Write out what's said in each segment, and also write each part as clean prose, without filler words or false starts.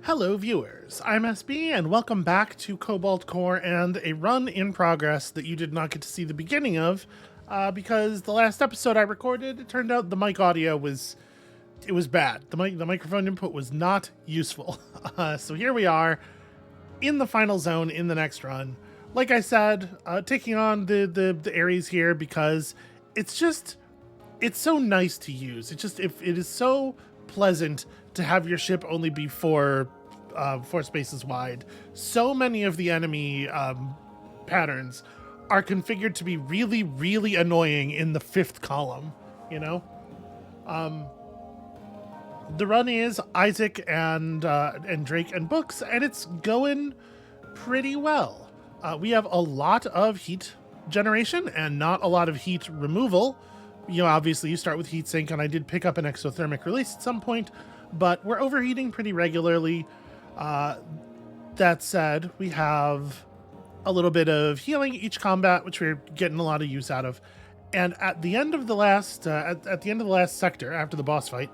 Hello viewers, I'm SB and welcome back to Cobalt Core and a run in progress that you did not get to see the beginning of because the last episode I recorded, it turned out the mic audio was bad. The microphone input was not useful. So here we are in the final zone in the next run. Like I said, taking on the Ares here because it's so nice to use. It is so pleasant to have your ship only be four spaces wide. So many of the enemy patterns are configured to be really, really annoying in the fifth column, you know? The run is Isaac and Drake and books, and it's going pretty well. We have a lot of heat generation and not a lot of heat removal. You know, obviously you start with heat sink, and I did pick up an exothermic release at some point, but we're overheating pretty regularly. That said, we have a little bit of healing each combat, which we're getting a lot of use out of. And at the end of the last sector, after the boss fight,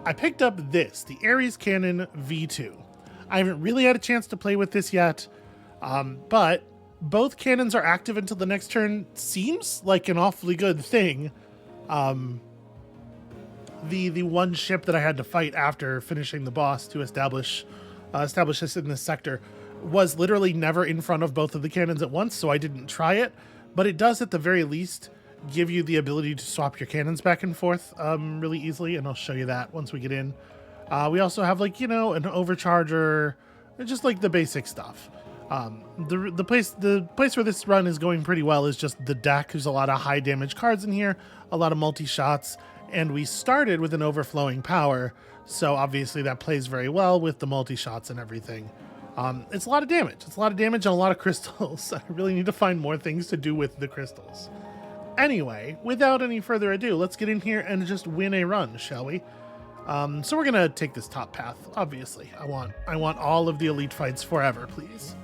I picked up this, the Ares Cannon V2. I haven't really had a chance to play with this yet, but both cannons are active until the next turn. Seems like an awfully good thing. The one ship that I had to fight after finishing the boss to establish this in this sector was literally never in front of both of the cannons at once, so I didn't try it. But it does, at the very least, give you the ability to swap your cannons back and forth really easily, and I'll show you that once we get in. We also have, like, you know, an overcharger, just like the basic stuff. The place where this run is going pretty well is just the deck. There's a lot of high damage cards in here, a lot of multi-shots, and we started with an overflowing power, so obviously that plays very well with the multi-shots and everything. It's a lot of damage. It's a lot of damage and a lot of crystals. I really need to find more things to do with the crystals. Anyway, without any further ado, let's get in here and just win a run, shall we? So we're gonna take this top path, obviously. I want all of the elite fights forever, please.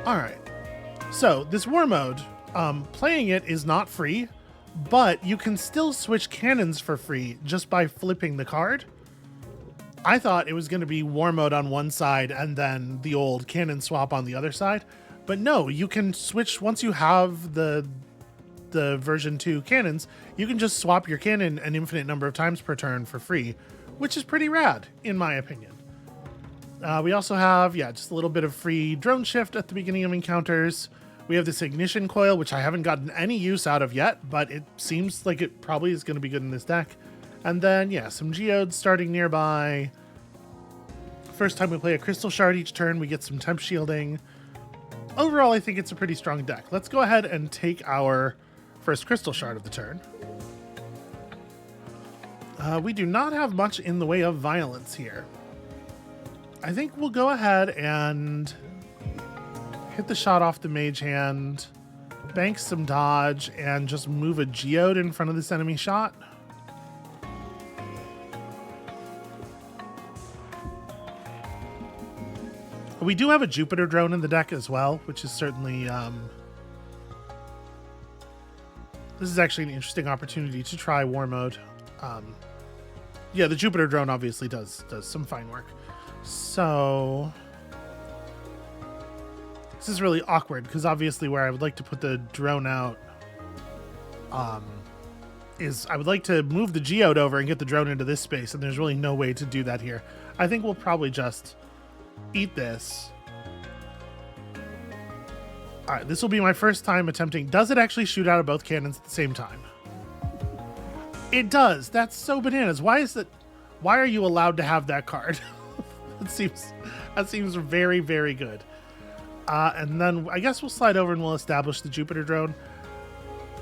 Alright, so this war mode, playing it is not free, but you can still switch cannons for free just by flipping the card. I thought it was going to be war mode on one side and then the old cannon swap on the other side, but no, you can switch once you have the version 2 cannons. You can just swap your cannon an infinite number of times per turn for free, which is pretty rad in my opinion. We also have, just a little bit of free drone shift at the beginning of encounters. We have this ignition coil, which I haven't gotten any use out of yet, but it seems like it probably is going to be good in this deck. And then, some geodes starting nearby. First time we play a crystal shard each turn, we get some temp shielding. Overall, I think it's a pretty strong deck. Let's go ahead and take our first crystal shard of the turn. We do not have much in the way of violence here. I think we'll go ahead and hit the shot off the mage hand, bank some dodge, and just move a geode in front of this enemy shot. We do have a Jupiter drone in the deck as well, which is certainly this is actually an interesting opportunity to try war mode. The Jupiter drone obviously does some fine work. So this is really awkward because obviously where I would like to put the drone out is I would like to move the geode over and get the drone into this space, and there's really no way to do that here. I think we'll probably just eat this. All right, this will be my first time attempting. Does it actually shoot out of both cannons at the same time? It does. That's so bananas. Why are you allowed to have that card? That seems very, very good. And then I guess we'll slide over and we'll establish the Jupiter drone.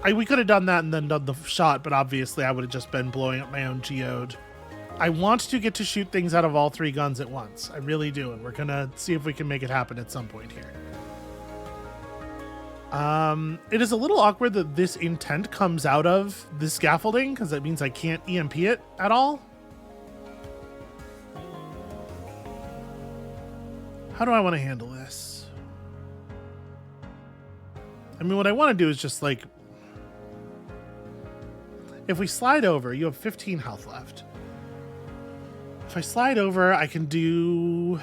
We could have done that and then done the shot, but obviously I would have just been blowing up my own geode. I want to get to shoot things out of all three guns at once. I really do, and we're going to see if we can make it happen at some point here. It is a little awkward that this intent comes out of the scaffolding, because that means I can't EMP it at all. How do I want to handle this? I mean, what I want to do is just, like, if we slide over, you have 15 health left. if I slide over, I can do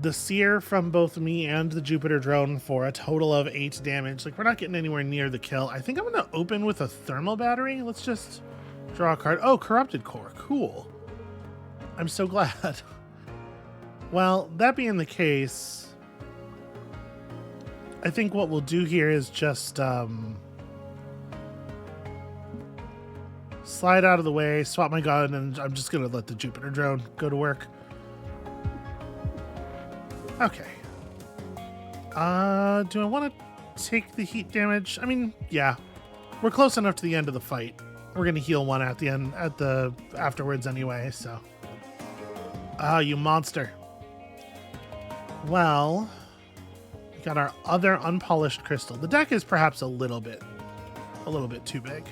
the sear from both me and the Jupiter drone for a total of 8 damage. Like, we're not getting anywhere near the kill. I think I'm going to open with a thermal battery. Let's just draw a card. Oh, corrupted core. Cool. I'm so glad. Well, that being the case, I think what we'll do here is just slide out of the way, swap my gun, and I'm just going to let the Jupiter drone go to work. Okay. Do I want to take the heat damage? I mean, yeah. We're close enough to the end of the fight. We're going to heal one at the end, afterwards anyway, so. Ah, you monster. Well, we got our other unpolished crystal. The deck is perhaps a little bit too big.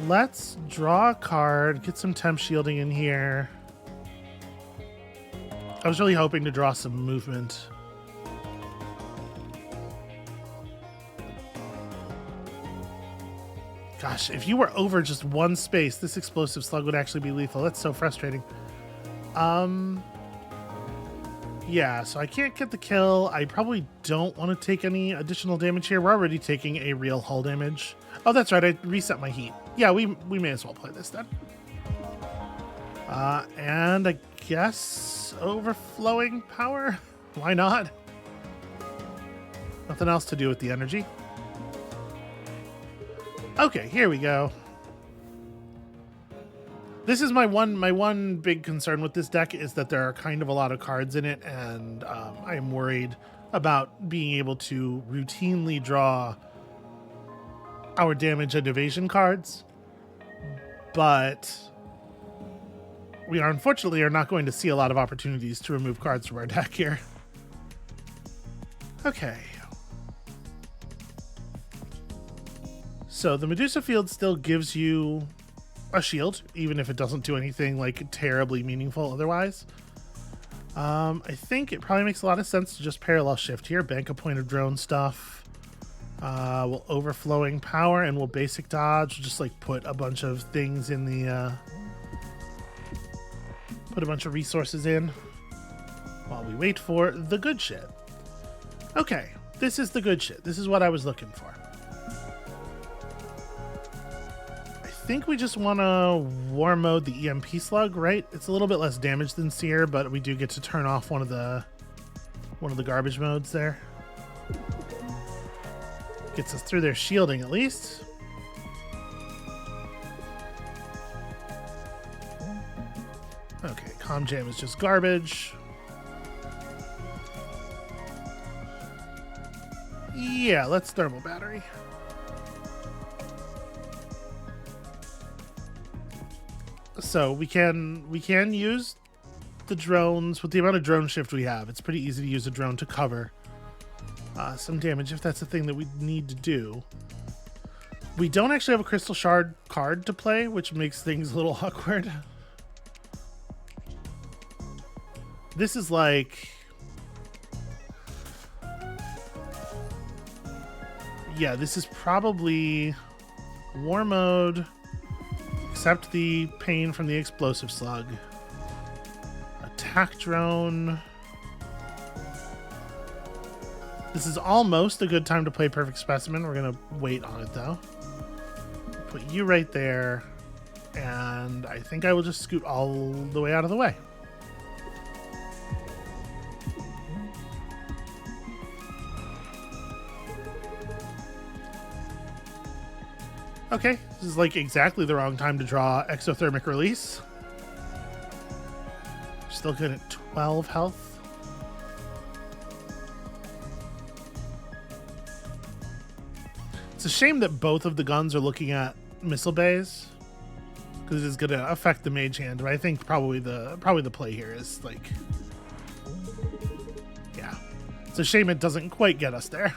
Let's draw a card, get some temp shielding in here. I was really hoping to draw some movement. Gosh, if you were over just one space, this explosive slug would actually be lethal. That's so frustrating. Yeah, so I can't get the kill. I probably don't want to take any additional damage here. We're already taking a real hull damage. Oh, that's right. I reset my heat. Yeah, we may as well play this then. And I guess overflowing power? Why not? Nothing else to do with the energy. Okay, here we go. This is my one big concern with this deck is that there are kind of a lot of cards in it, and I am worried about being able to routinely draw our damage and evasion cards. But we are unfortunately not going to see a lot of opportunities to remove cards from our deck here. Okay. So the Medusa field still gives you a shield, even if it doesn't do anything like terribly meaningful otherwise. I think it probably makes a lot of sense to just parallel shift here, bank a point of drone stuff. We'll overflowing power and we'll basic dodge. We'll just like put a bunch of things in the put a bunch of resources in while we wait for the good shit. Okay, this is the good shit. This is what I was looking for. I think we just want to war mode the EMP slug, right? It's a little bit less damage than Seer, but we do get to turn off one of the garbage modes there. Gets us through their shielding at least. Okay, Comm Jam is just garbage. Yeah, let's thermal battery. So we can use the drones with the amount of drone shift we have. It's pretty easy to use a drone to cover some damage if that's the thing that we need to do. We don't actually have a crystal shard card to play, which makes things a little awkward. This is like, yeah, this is probably war mode. Accept the pain from the explosive slug. Attack drone. This is almost a good time to play Perfect Specimen. We're going to wait on it, though. Put you right there. And I think I will just scoot all the way out of the way. Okay, this is like exactly the wrong time to draw exothermic release. Still good at 12 health. It's a shame that both of the guns are looking at missile bays, because it's going to affect the mage hand. But I think probably the play here is like, yeah, it's a shame it doesn't quite get us there.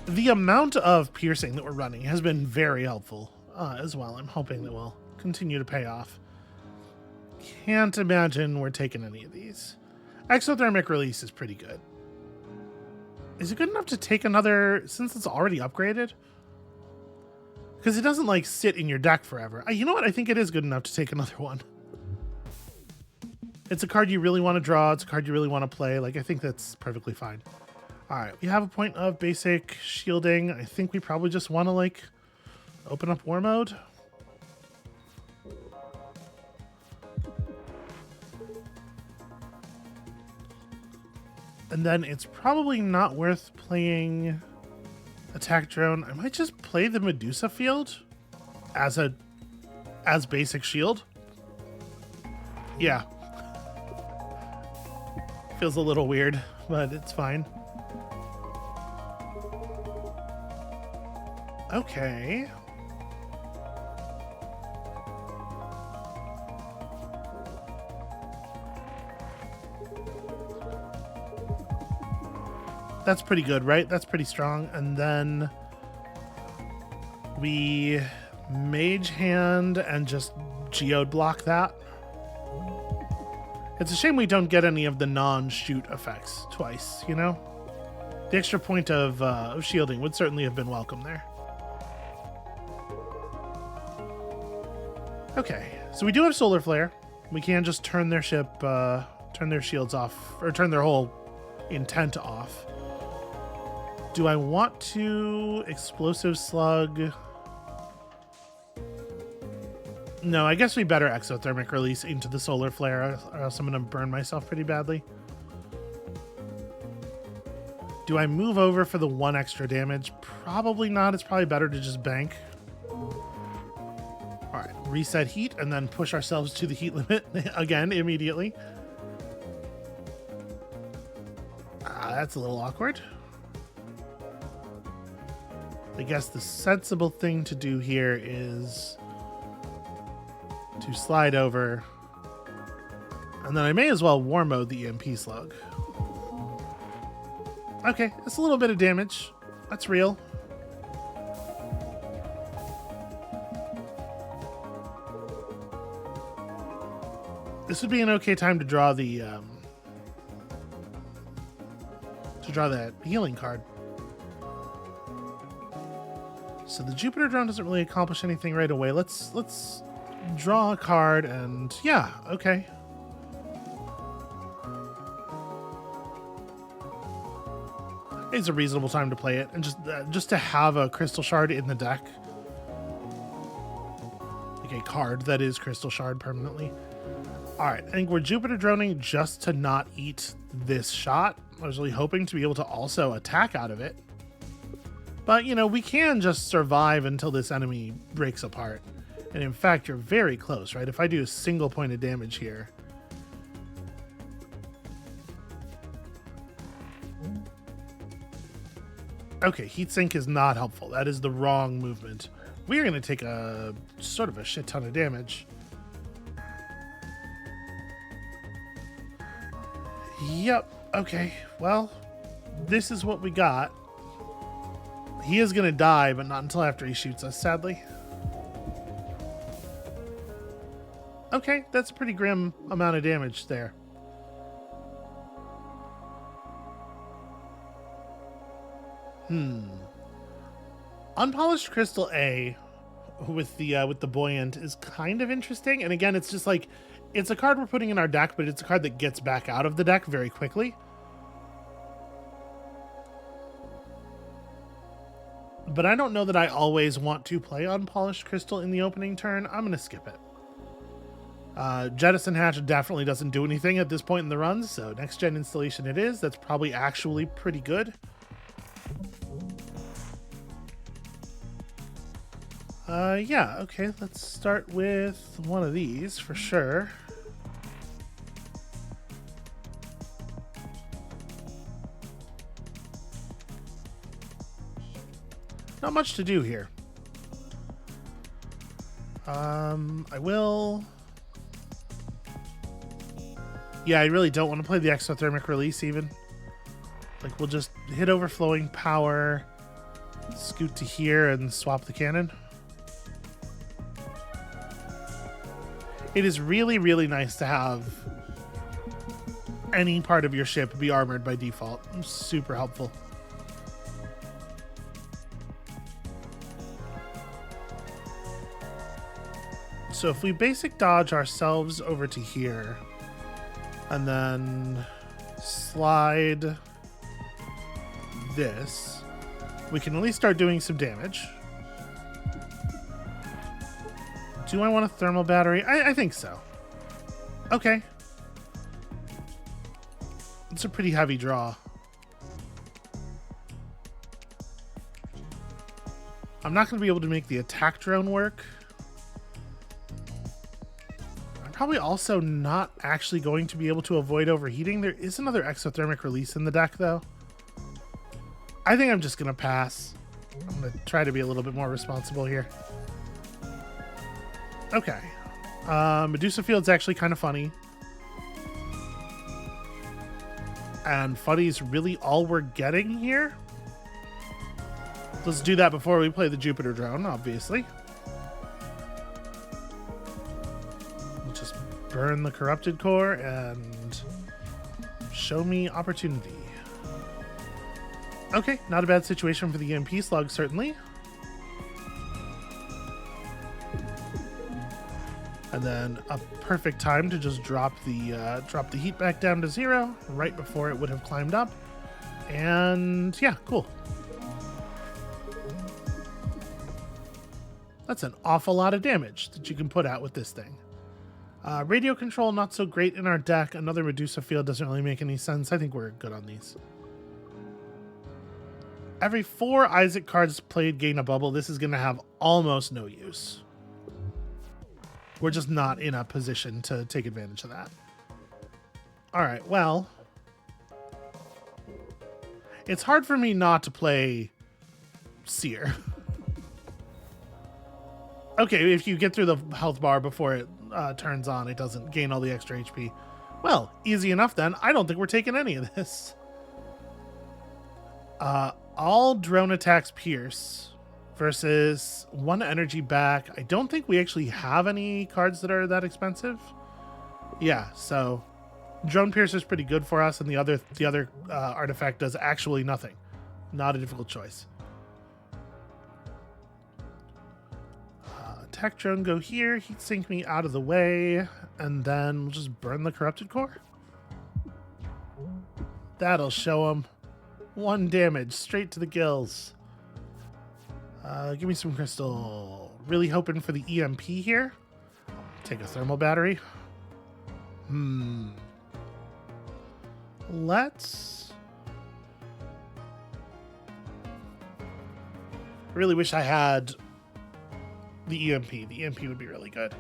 The amount of piercing that we're running has been very helpful as well. I'm hoping that will continue to pay off. Can't imagine we're taking any of these. Exothermic release is pretty good. Is it good enough to take another, since it's already upgraded? Because it doesn't like sit in your deck forever. You know what? I think it is good enough to take another one. It's a card you really want to draw. It's a card you really want to play. Like, I think that's perfectly fine. All right, we have a point of basic shielding. I think we probably just want to like open up war mode. And then it's probably not worth playing attack drone. I might just play the Medusa field as basic shield. Yeah. Feels a little weird, but it's fine. Okay. That's pretty good, right? That's pretty strong. And then we mage hand and just geode block that. It's a shame we don't get any of the non-shoot effects twice, you know? The extra point of shielding would certainly have been welcome there. Okay, so we do have Solar Flare. We can just turn their ship, turn their shields off, or turn their whole intent off. Do I want to Explosive Slug? No, I guess we better Exothermic Release into the Solar Flare, or else I'm going to burn myself pretty badly. Do I move over for the 1 extra damage? Probably not. It's probably better to just bank. All right, reset heat and then push ourselves to the heat limit again immediately. That's a little awkward. I guess the sensible thing to do here is to slide over, and then I may as well war mode the EMP slug. Okay, that's a little bit of damage. That's real. This would be an okay time to draw the that healing card. So the Jupiter drone doesn't really accomplish anything right away. Let's draw a card and yeah, okay. It's a reasonable time to play it, and just to have a crystal shard in the deck, like a card that is crystal shard permanently. All right, I think we're Jupiter droning just to not eat this shot. I was really hoping to be able to also attack out of it. But, you know, we can just survive until this enemy breaks apart. And in fact, you're very close, right? If I do a single point of damage here. Okay, heatsink is not helpful. That is the wrong movement. We are going to take a sort of a shit ton of damage. Yep. Okay. Well, this is what we got. He is going to die, but not until after he shoots us, sadly. Okay, that's a pretty grim amount of damage there. Unpolished Crystal A with the Buoyant is kind of interesting. And again, it's just like, it's a card we're putting in our deck, but it's a card that gets back out of the deck very quickly. But I don't know that I always want to play Unpolished Crystal in the opening turn. I'm going to skip it. Jettison Hatch definitely doesn't do anything at this point in the runs, so next gen installation it is. That's probably actually pretty good. Yeah, okay, let's start with one of these for sure. Not much to do here. I will... Yeah, I really don't want to play the Exothermic Release even. Like, we'll just hit Overflowing Power, scoot to here, and swap the cannon. It is really, really nice to have any part of your ship be armored by default. Super helpful. So if we basic dodge ourselves over to here, and then slide this, we can at least start doing some damage. Do I want a thermal battery? I think so. Okay. It's a pretty heavy draw. I'm not going to be able to make the attack drone work. I'm probably also not actually going to be able to avoid overheating. There is another exothermic release in the deck, though. I think I'm just going to pass. I'm going to try to be a little bit more responsible here. Okay. Medusa Field's actually kind of funny. And funny's really all we're getting here. Let's do that before we play the Jupiter drone, obviously. We'll just burn the corrupted core and show me opportunity. Okay, not a bad situation for the EMP slug, certainly. And then a perfect time to just drop the heat back down to 0 right before it would have climbed up. And yeah, cool. That's an awful lot of damage that you can put out with this thing. Radio control, not so great in our deck. Another Medusa Field doesn't really make any sense. I think we're good on these. Every 4 Isaac cards played gain a bubble. This is going to have almost no use. We're just not in a position to take advantage of that. All right, well, it's hard for me not to play Seer. Okay, if you get through the health bar before it turns on, it doesn't gain all the extra HP. Well, easy enough then. I don't think we're taking any of this. All drone attacks pierce versus 1 energy back. I don't think we actually have any cards that are that expensive. Yeah, so drone pierce is pretty good for us, and the other artifact does actually nothing. Not a difficult choice. Attack drone go here, heat sink me out of the way, and then we'll just burn the corrupted core. That'll show him. 1 damage straight to the gills. Give me some crystal. Really hoping for the EMP here. Take a thermal battery. Let's... I really wish I had the EMP. The EMP would be really good.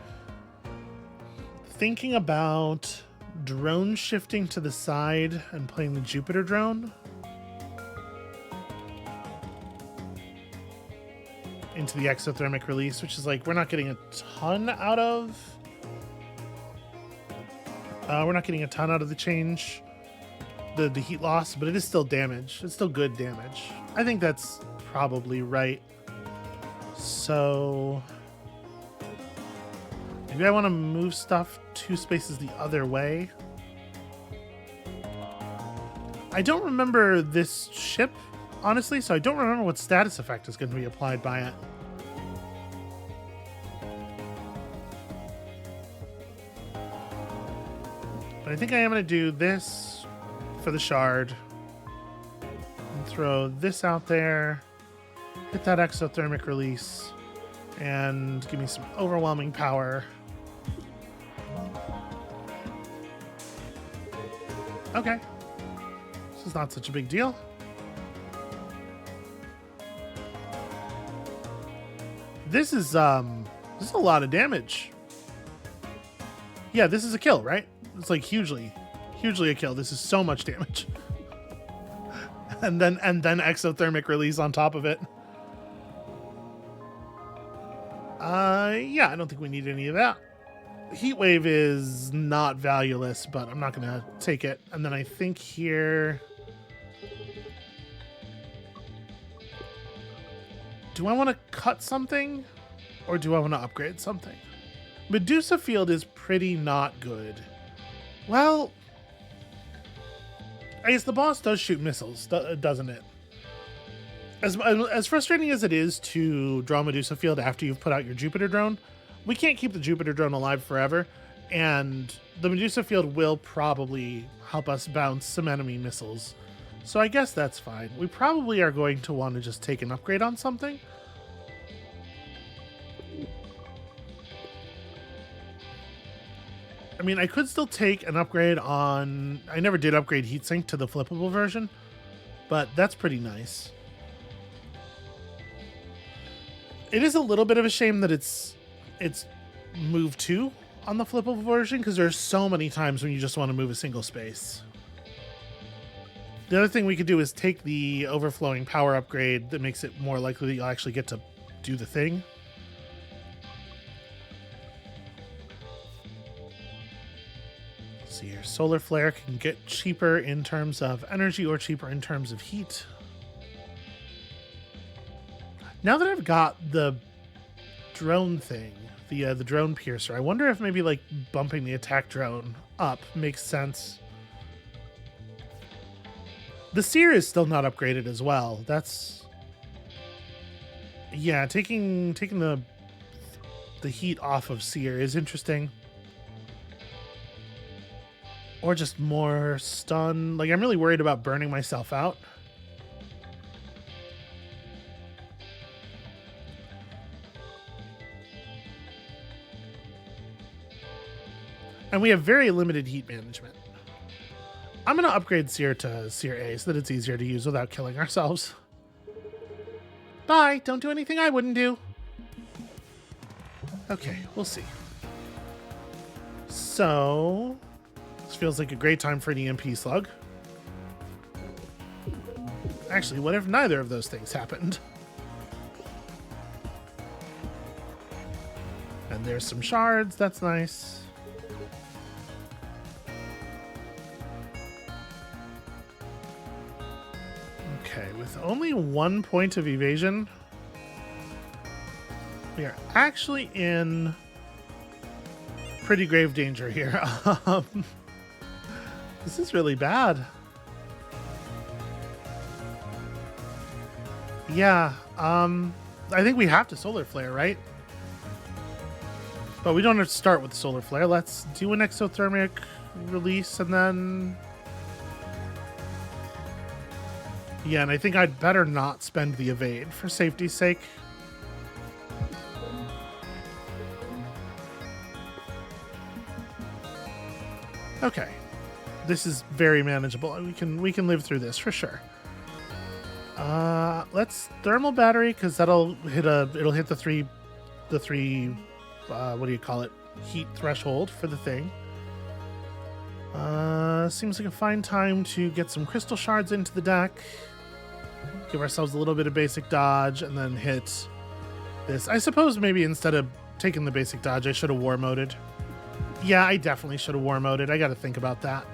Thinking about drone shifting to the side and playing the Jupiter drone. Into the exothermic release, which is like, we're not getting a ton out of. We're not getting a ton out of the change, the heat loss, but it is still damage. It's still good damage. I think that's probably right. So maybe I want to move stuff 2 spaces the other way. I don't remember this ship, honestly, so I don't remember what status effect is going to be applied by it. But I think I am going to do this for the shard. And throw this out there. Hit that exothermic release. And give me some overwhelming power. Okay. This is not such a big deal. This is a lot of damage. Yeah, this is a kill, right? It's like hugely a kill. This is so much damage. and then exothermic release on top of it. Yeah, I don't think we need any of that. Heat wave is not valueless, but I'm not gonna take it. And then I think here, do I want to cut something or do I want to upgrade something? Medusa Field is pretty not good. Well, I guess the boss does shoot missiles, doesn't it? As frustrating as it is to draw Medusa Field after you've put out your Jupiter drone, we can't keep the Jupiter drone alive forever, and the Medusa field will probably help us bounce some enemy missiles. So I guess that's fine. We probably are going to want to just take an upgrade on something. I mean, I could still take an upgrade on... I never did upgrade heatsink to the flippable version, but that's pretty nice. It is a little bit of a shame that it's move 2 on the flippable version, because there's so many times when you just want to move a single space. The other thing we could do is take the overflowing power upgrade that makes it more likely that you'll actually get to do the thing. Let's see here. Solar flare can get cheaper in terms of energy or cheaper in terms of heat. Now that I've got the drone thing, the drone piercer, I wonder if maybe like bumping the attack drone up makes sense. The seer is still not upgraded as well. That's... yeah, taking the heat off of seer is interesting. Or just more stun. Like, I'm really worried about burning myself out. And we have very limited heat management. I'm going to upgrade Seer to Seer A so that it's easier to use without killing ourselves. Bye! Don't do anything I wouldn't do. Okay, we'll see. So, this feels like a great time for an EMP slug. Actually, what if neither of those things happened? And there's some shards, that's nice. Okay, with only 1 point of evasion, we are actually in pretty grave danger here. This is really bad. Yeah, I think we have to solar flare, right? But we don't have to start with the solar flare. Let's do an exothermic release and then... yeah, and I think I'd better not spend the evade for safety's sake. Okay. This is very manageable. We can live through this for sure. Let's thermal battery, because that'll hit the three what do you call it? Heat threshold for the thing. Seems like a fine time to get some crystal shards into the deck. Give ourselves a little bit of basic dodge and then hit this. I suppose maybe instead of taking the basic dodge, I should have war moded. Yeah, I definitely should have war moded. I got to think about that.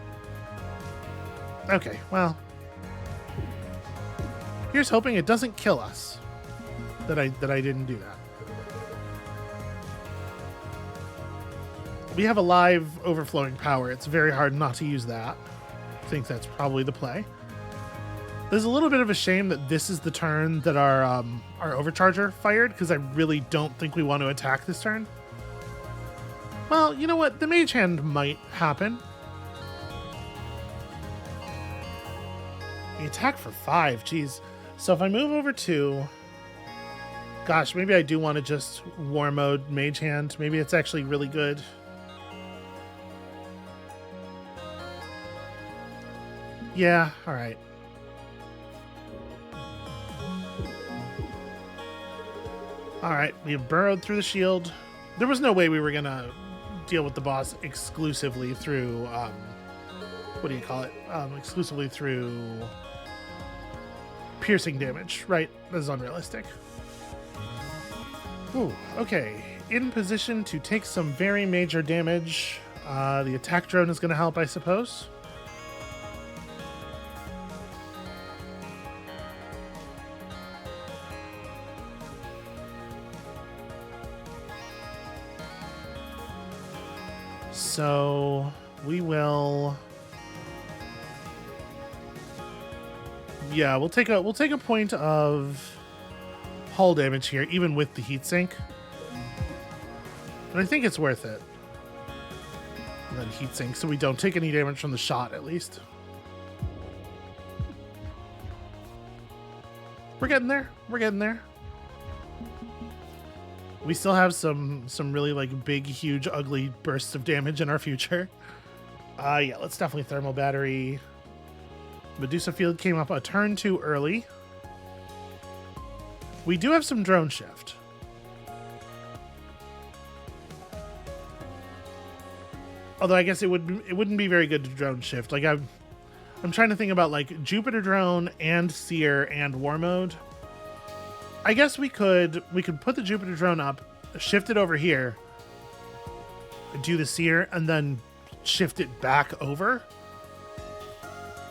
Okay, well, here's hoping it doesn't kill us that I didn't do that. We have a live overflowing power. It's very hard not to use that. I think that's probably the play. There's a little bit of a shame that this is the turn that our overcharger fired, because I really don't think we want to attack this turn. Well, you know what? The mage hand might happen. The attack for 5, geez. So if I move over 2, gosh, maybe I do want to just war mode mage hand. Maybe it's actually really good. Yeah, all right. All right, we have burrowed through the shield. There was no way we were going to deal with the boss exclusively through, what do you call it? Exclusively through piercing damage, right? This is unrealistic. Ooh, okay. In position to take some very major damage. The attack drone is going to help, I suppose. So we will, yeah, we'll take a point of hull damage here, even with the heatsink. But I think it's worth it. And then heat sink so we don't take any damage from the shot, at least. We're getting there. We're getting there. We still have some really like big, huge, ugly bursts of damage in our future. Yeah, let's definitely thermal battery. Medusa field came up a turn too early. We do have some drone shift. Although I guess it wouldn't be very good to drone shift. Like I'm trying to think about like Jupiter drone and seer and war mode. I guess we could put the Jupiter drone up, shift it over here, do the seer, and then shift it back over.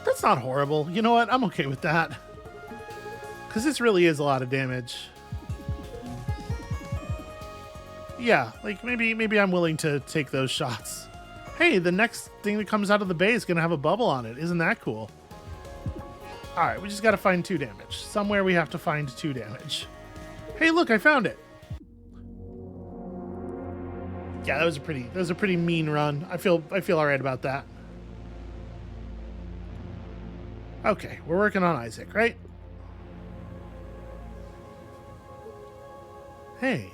That's not horrible. You know what? I'm okay with that. Because this really is a lot of damage. Yeah, like maybe I'm willing to take those shots. Hey, the next thing that comes out of the bay is going to have a bubble on it. Isn't that cool? All right, we just got to find 2 damage. Somewhere we have to find 2 damage. Hey, look, I found it. Yeah, that was a pretty mean run. I feel all right about that. Okay, we're working on Isaac, right? Hey,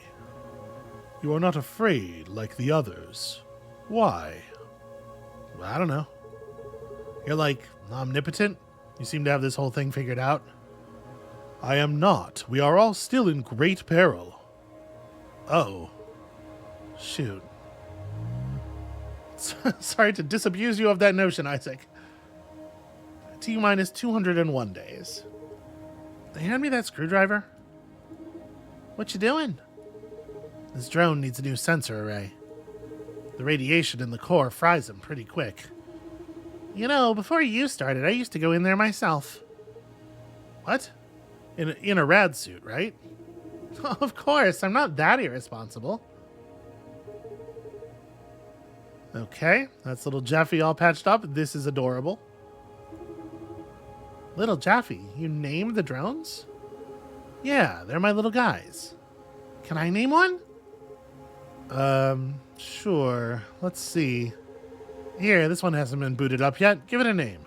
you are not afraid like the others. Why? Well, I don't know. You're like omnipotent? You seem to have this whole thing figured out. I am not. We are all still in great peril. Oh. Shoot. Sorry to disabuse you of that notion, Isaac. T-minus 201 days. Hand me that screwdriver. What you doing? This drone needs a new sensor array. The radiation in the core fries him pretty quick. You know, before you started, I used to go in there myself. What? In a rad suit, right? Of course, I'm not that irresponsible. Okay, that's little Jeffy all patched up. This is adorable. Little Jeffy, you named the drones? Yeah, they're my little guys. Can I name one? Sure. Let's see. Here, this one hasn't been booted up yet. Give it a name.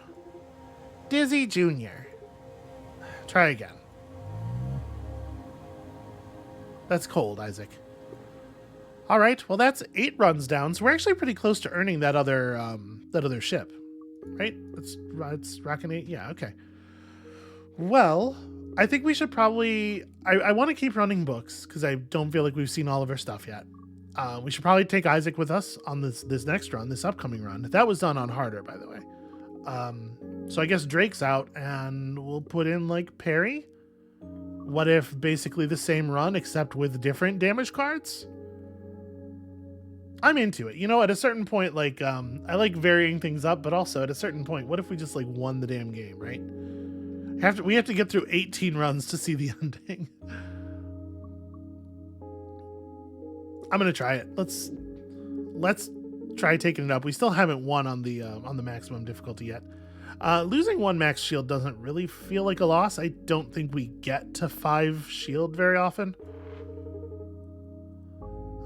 Dizzy Jr. Try again. That's cold, Isaac. All right, well, that's 8 runs down, so we're actually pretty close to earning that other ship, right? It's rocking 8. Yeah, okay. Well, I think we should probably. I want to keep running books because I don't feel like we've seen all of our stuff yet. We should probably take Isaac with us on this next run, this upcoming run. That was done on harder, by the way. So I guess Drake's out, and we'll put in like Perry. What if basically the same run except with different damage cards? I'm into it. You know, at a certain point, like I like varying things up, but also at a certain point, what if we just like won the damn game, right? We have to get through 18 runs to see the ending. I'm gonna try it. Let's try taking it up. We still haven't won on the maximum difficulty yet. Losing 1 max shield doesn't really feel like a loss. I don't think we get to 5 shield very often.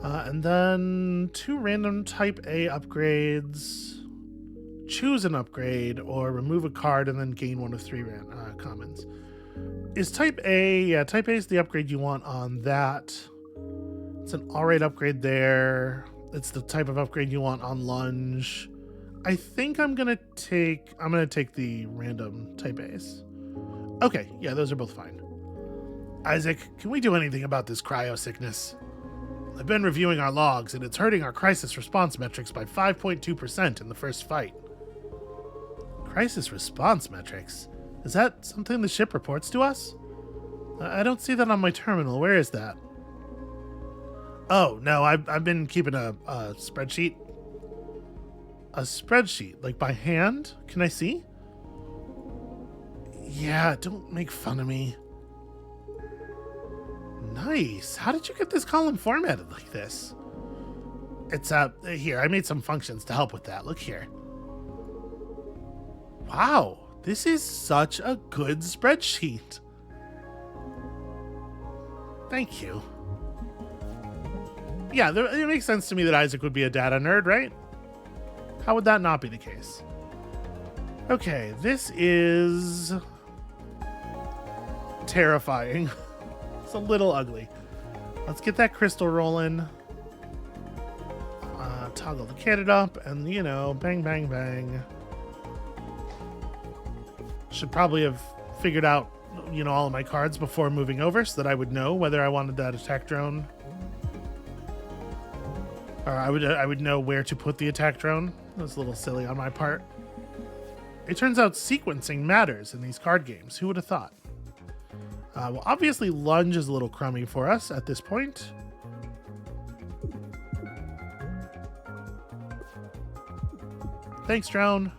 And then 2 random type A upgrades. Choose an upgrade or remove a card and then gain 1 of 3 commons. Is type A? Yeah, type A is the upgrade you want on that. It's an alright upgrade there. It's the type of upgrade you want on lunge. I think I'm gonna take the random type A's. Okay, yeah, those are both fine. Isaac, can we do anything about this cryo sickness? I've been reviewing our logs and it's hurting our crisis response metrics by 5.2% in the first fight. Crisis response metrics? Is that something the ship reports to us? I don't see that on my terminal. Where is that? Oh, no, I've been keeping a spreadsheet. A spreadsheet? Like by hand? Can I see? Yeah, don't make fun of me. Nice. How did you get this column formatted like this? It's, here, I made some functions to help with that. Look here. Wow, this is such a good spreadsheet. Thank you. Yeah, it makes sense to me that Isaac would be a data nerd, right? How would that not be the case? Okay, this is terrifying. It's a little ugly. Let's get that crystal rolling. Toggle the cannon up, and you know, bang, bang, bang. Should probably have figured out, you know, all of my cards before moving over so that I would know whether I wanted that attack drone. Or I would know where to put the attack drone. That was a little silly on my part. It turns out sequencing matters in these card games. Who would have thought? Well, obviously lunge is a little crummy for us at this point. Thanks, drone.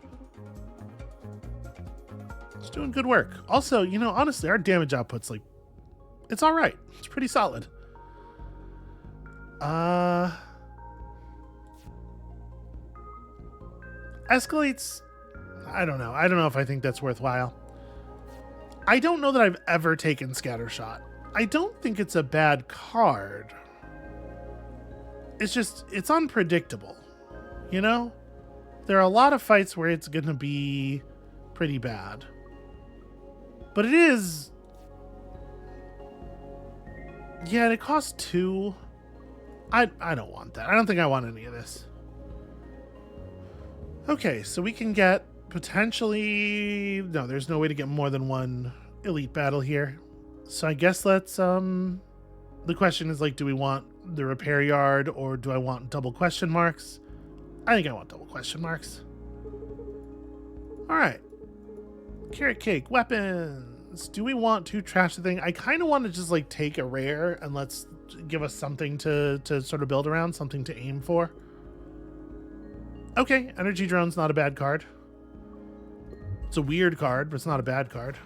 It's doing good work. Also, you know, honestly, our damage output's like, it's all right. It's pretty solid. Escalates. I don't know. I don't know if I think that's worthwhile. I don't know that I've ever taken Scattershot. I don't think it's a bad card. It's just, it's unpredictable. You know? There are a lot of fights where it's going to be pretty bad. But it is... Yeah, it costs 2. I don't want that. I don't think I want any of this. Okay, so we can get potentially... No, there's no way to get more than one elite battle here. So I guess let's... The question is, like, do we want the repair yard or do I want double question marks? I think I want double question marks. Alright. Carrot cake, weapons. Do we want to trash the thing? I kind of want to just, like, take a rare and let's give us something to sort of build around, something to aim for. Okay, energy drone's not a bad card. It's a weird card, but it's not a bad card.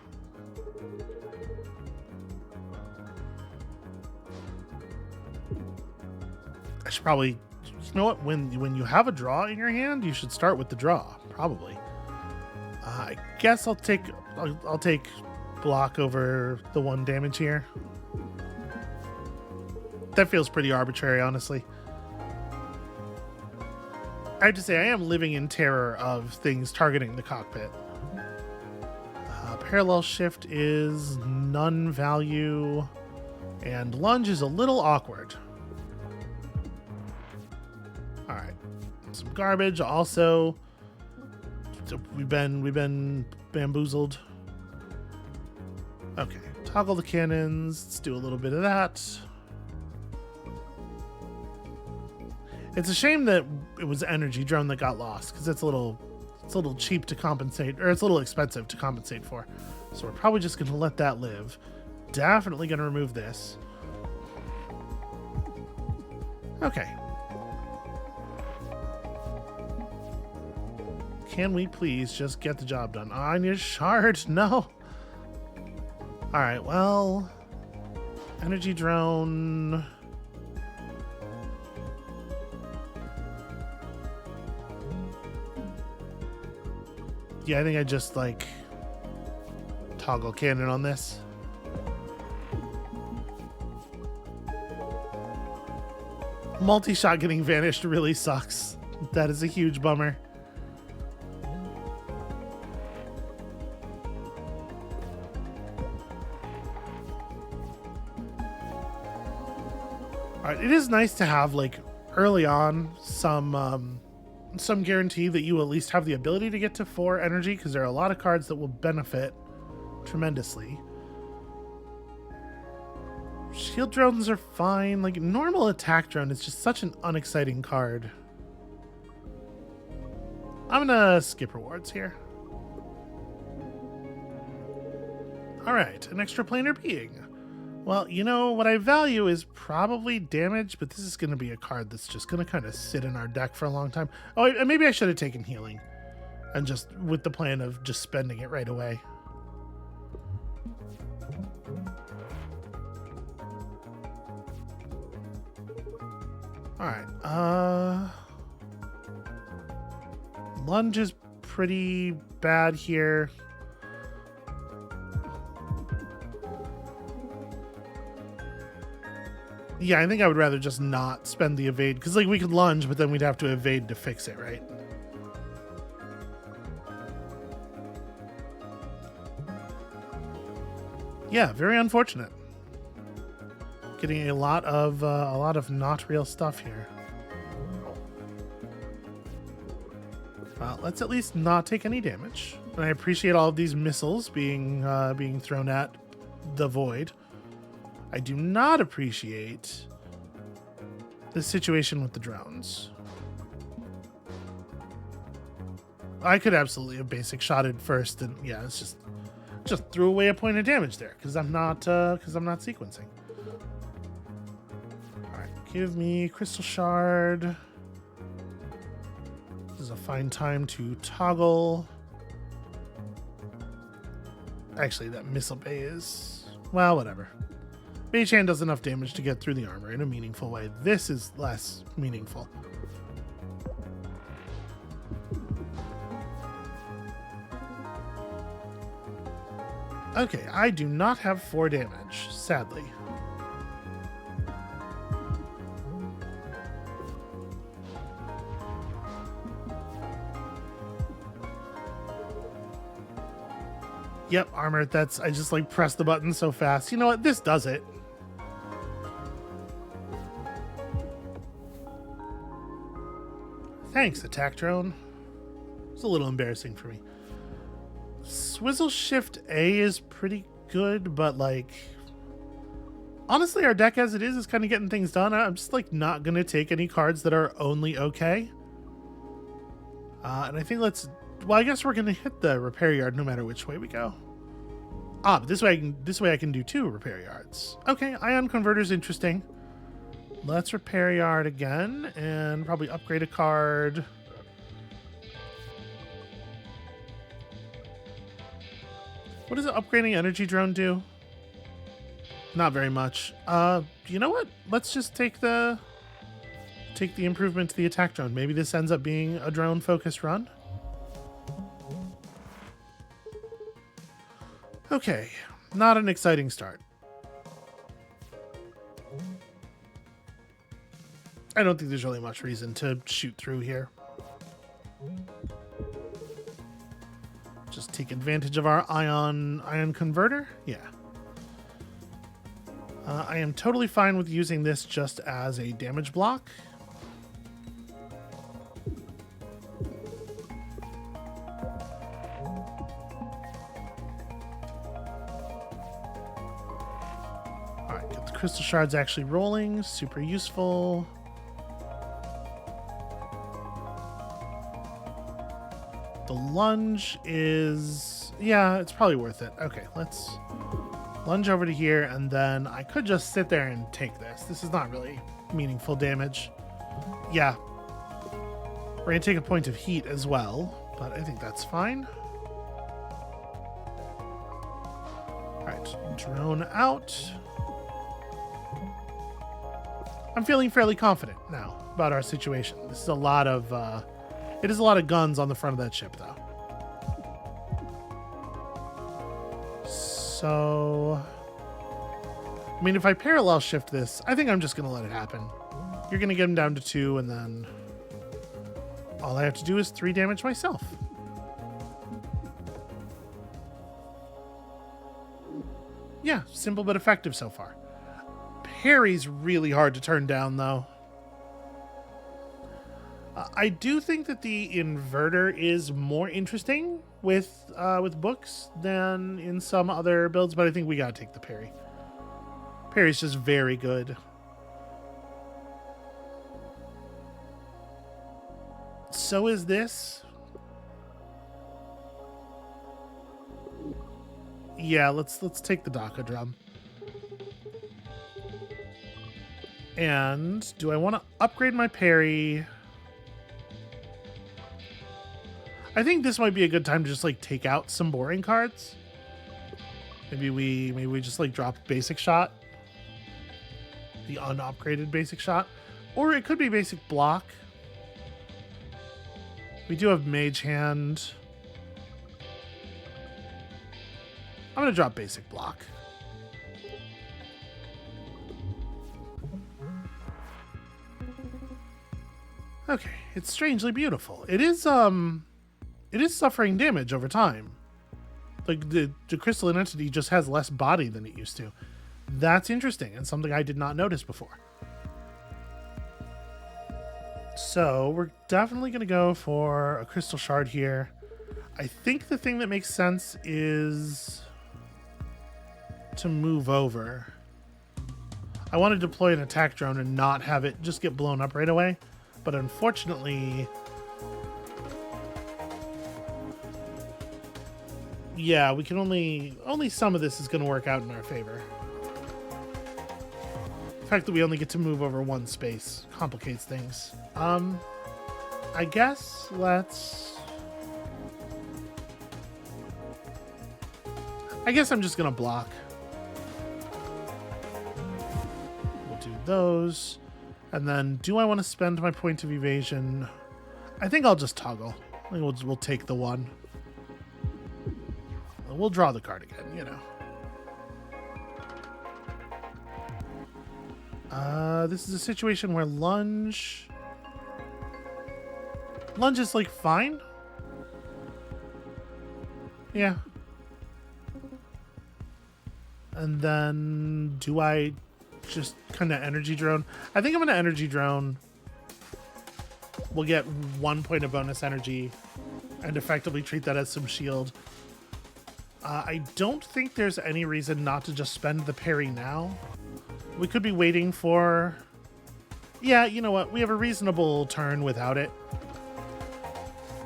I should probably... You know what? When you have a draw in your hand, you should start with the draw. Probably. I guess I'll take block over the 1 damage here. That feels pretty arbitrary, honestly. I have to say, I am living in terror of things targeting the cockpit. Parallel shift is none value, and lunge is a little awkward. All right, some garbage. Also, we've been bamboozled. Okay, toggle the cannons. Let's do a little bit of that. It's a shame that it was energy drone that got lost because it's a little cheap to compensate, or it's a little expensive to compensate for. So we're probably just going to let that live. Definitely going to remove this. Okay. Can we please just get the job done? On your shard? No. All right, well, energy drone. Yeah, I think I just like toggle cannon on this. Multi-shot getting vanished really sucks. That is a huge bummer. Alright, it is nice to have, like, early on some guarantee that you at least have the ability to get to 4 energy, because there are a lot of cards that will benefit tremendously. Shield drones are fine. Like, normal attack drone is just such an unexciting card. I'm gonna skip rewards here. Alright, an extraplanar being. Well, you know, what I value is probably damage, but this is going to be a card that's just going to kind of sit in our deck for a long time. Oh, maybe I should have taken healing, and just with the plan of just spending it right away. Alright, lunge is pretty bad here. Yeah, I think I would rather just not spend the evade, because like we could lunge, but then we'd have to evade to fix it, right? Yeah, very unfortunate. Getting a lot of not real stuff here. Well, let's at least not take any damage. And I appreciate all of these missiles being thrown at the void. I do not appreciate the situation with the drones. I could absolutely have basic shotted first, and yeah, it's just threw away a point of damage there because I'm not sequencing. All right, give me crystal shard. This is a fine time to toggle. Actually, that missile bay is, well, whatever. Mage Hand does enough damage to get through the armor in a meaningful way. This is less meaningful. Okay, I do not have 4 damage, sadly. Yep, armor, I just like pressed the button so fast. You know what, this does it. Thanks, attack drone. It's a little embarrassing for me. Swizzle Shift A is pretty good, but like, honestly, our deck as it is kind of getting things done. I'm just like not going to take any cards that are only okay. And I think well, I guess we're going to hit the repair yard no matter which way we go. But this way I can do 2 repair yards. Okay, ion converter's interesting. Let's repair yard again and probably upgrade a card. What does an upgrading energy drone do? Not very much. You know what? Let's just take the improvement to the attack drone. Maybe this ends up being a drone focused run. Okay, not an exciting start. I don't think there's really much reason to shoot through here. Just take advantage of our ion converter. Yeah. I am totally fine with using this just as a damage block. All right, get the crystal shards actually rolling. Super useful. The lunge is, yeah, it's probably worth it. Okay, let's lunge over to here, and then I could just sit there and take this. This is not really meaningful damage. Yeah. We're going to take a point of heat as well, but I think that's fine. All right, drone out. I'm feeling fairly confident now about our situation. This is a lot of, it is a lot of guns on the front of that ship, though. So, I mean, if I parallel shift this, I think I'm just going to let it happen. You're going to get him down to 2, and then all I have to do is 3 damage myself. Yeah, simple but effective so far. Parry's really hard to turn down, though. I do think that the inverter is more interesting with books than in some other builds, but I think we gotta take the parry. Parry's just very good. So is this. Yeah, let's take the Daka drum. And do I want to upgrade my parry? I think this might be a good time to just like take out some boring cards. Maybe we just like drop basic shot. The unupgraded basic shot. Or it could be basic block. We do have Mage Hand. I'm gonna drop basic block. Okay, it's strangely beautiful. It is suffering damage over time. Like the crystalline entity just has less body than it used to. That's interesting and something I did not notice before. So we're definitely going to go for a crystal shard here. I think the thing that makes sense is to move over. I want to deploy an attack drone and not have it just get blown up right away. But unfortunately, yeah, we can only some of this is going to work out in our favor. The fact that we only get to move over one space complicates things. I guess I'm just going to block. We'll do those. And then, do I want to spend my point of evasion? I think I'll just toggle. I think we'll take the one. We'll draw the card again, you know. This is a situation where lunge is like fine. Yeah. And then do I just kind of energy drone? I think I'm gonna energy drone. We'll get 1 point of bonus energy and effectively treat that as some shield. I don't think there's any reason not to just spend the parry now. We could be waiting for... Yeah, you know what? We have a reasonable turn without it.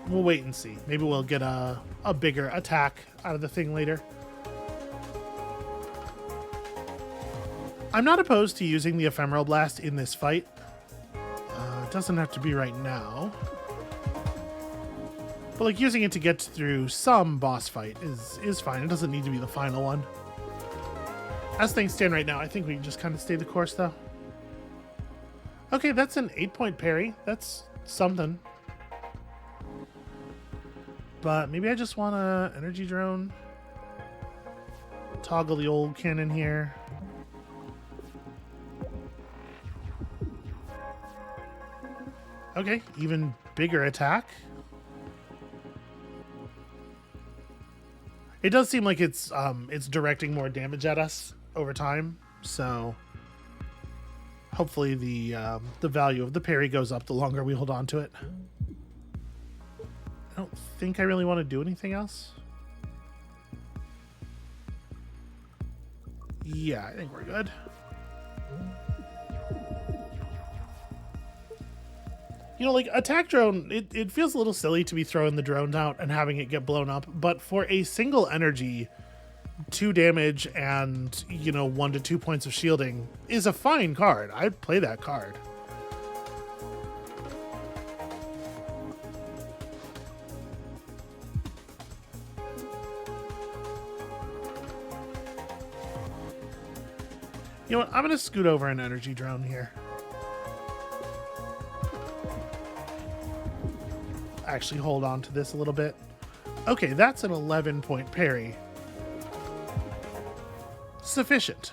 We'll wait and see. Maybe we'll get a bigger attack out of the thing later. I'm not opposed to using the Ephemeral Blast in this fight. It doesn't have to be right now. But like using it to get through some boss fight is fine. It doesn't need to be the final one. As things stand right now, I think we can just kind of stay the course though. Okay, that's an 8-point parry. That's something. But maybe I just want to energy drone. Toggle the old cannon here. Okay, even bigger attack. It does seem like it's directing more damage at us over time, so hopefully the value of the parry goes up the longer we hold on to it. I don't think I really want to do anything else. Yeah, I think we're good. You know, like, attack drone, it feels a little silly to be throwing the drone out and having it get blown up, but for a single energy, 2 damage and, you know, 1 to 2 points of shielding is a fine card. I'd play that card. You know what? I'm going to scoot over an energy drone here. Actually hold on to this a little bit. Okay, that's an 11-point parry. Sufficient.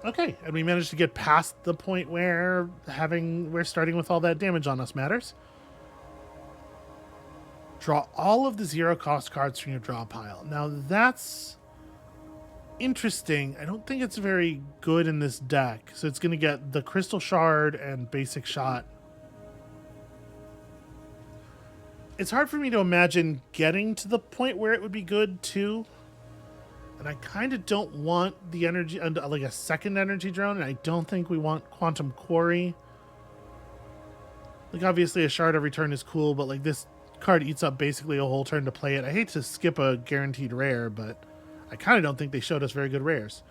Okay, and we managed to get past the point where we're starting with all that damage on us matters. Draw all of the 0-cost cards from your draw pile. Now that's interesting. I don't think it's very good in this deck. So it's going to get the Crystal Shard and Basic Shot. It's hard for me to imagine getting to the point where it would be good too. And I kind of don't want the energy, like a second energy drone, and I don't think we want Quantum Quarry. Like, obviously a shard every turn is cool, but like this card eats up basically a whole turn to play it. I hate to skip a guaranteed rare, but I kind of don't think they showed us very good rares.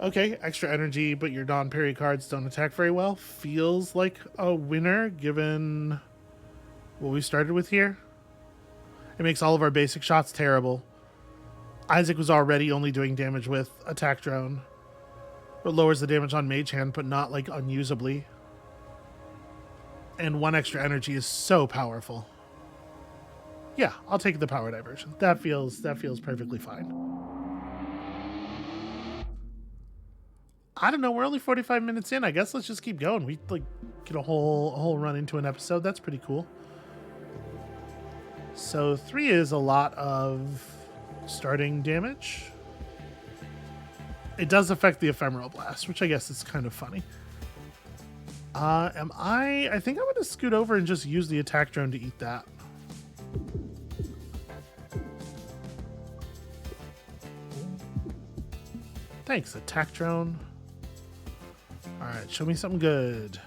Okay, extra energy, but your non-parry cards don't attack very well. Feels like a winner, given what we started with here. It makes all of our basic shots terrible. Isaac was already only doing damage with attack drone. It lowers the damage on Mage Hand, but not, like, unusably. And 1 extra energy is so powerful. Yeah, I'll take the power diversion. That feels perfectly fine. I don't know. We're only 45 minutes in. I guess let's just keep going. We like get a whole run into an episode. That's pretty cool. So 3 is a lot of starting damage. It does affect the ephemeral blast, which I guess is kind of funny. I think I'm going to scoot over and just use the attack drone to eat that. Thanks, attack drone. All right, show me something good.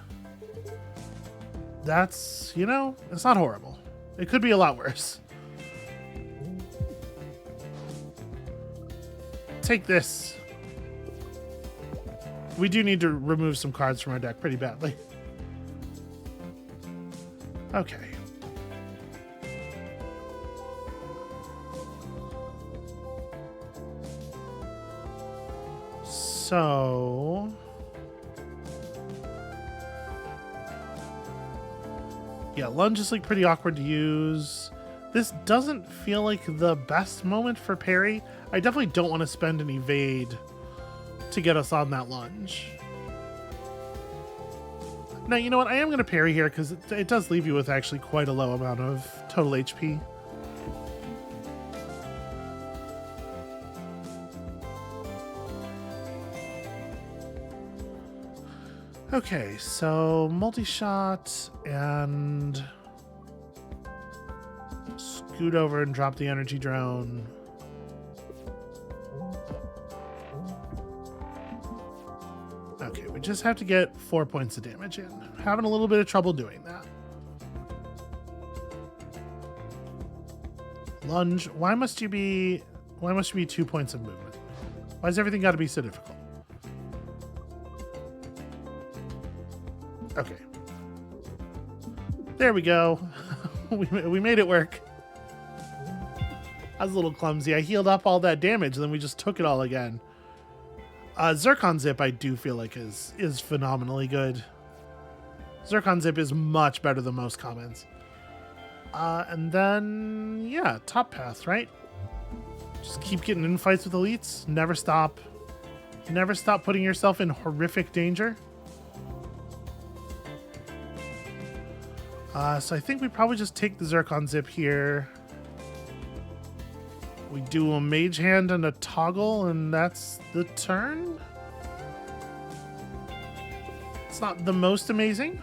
That's, it's not horrible. It could be a lot worse. Take this. We do need to remove some cards from our deck pretty badly. Okay. So... yeah, lunge is like pretty awkward to use. This doesn't feel like the best moment for parry. I definitely don't want to spend an evade to get us on that lunge. Now, you know what? I am going to parry here because it does leave you with actually quite a low amount of total HP. Okay, so multi-shot and scoot over and drop the energy drone. Okay, we just have to get 4 points of damage in. Having a little bit of trouble doing that. Lunge. Why must you be 2 points of movement? Why has everything got to be so difficult? Okay. There we go. we made it work. I was a little clumsy. I healed up all that damage, and then we just took it all again. Zircon Zip, I do feel like is phenomenally good. Zircon Zip is much better than most comments. And then, yeah, top path, right? Just keep getting in fights with elites. Never stop. Never stop putting yourself in horrific danger. So I think we probably just take the Zircon Zip here. We do a Mage Hand and a Toggle, and that's the turn. It's not the most amazing.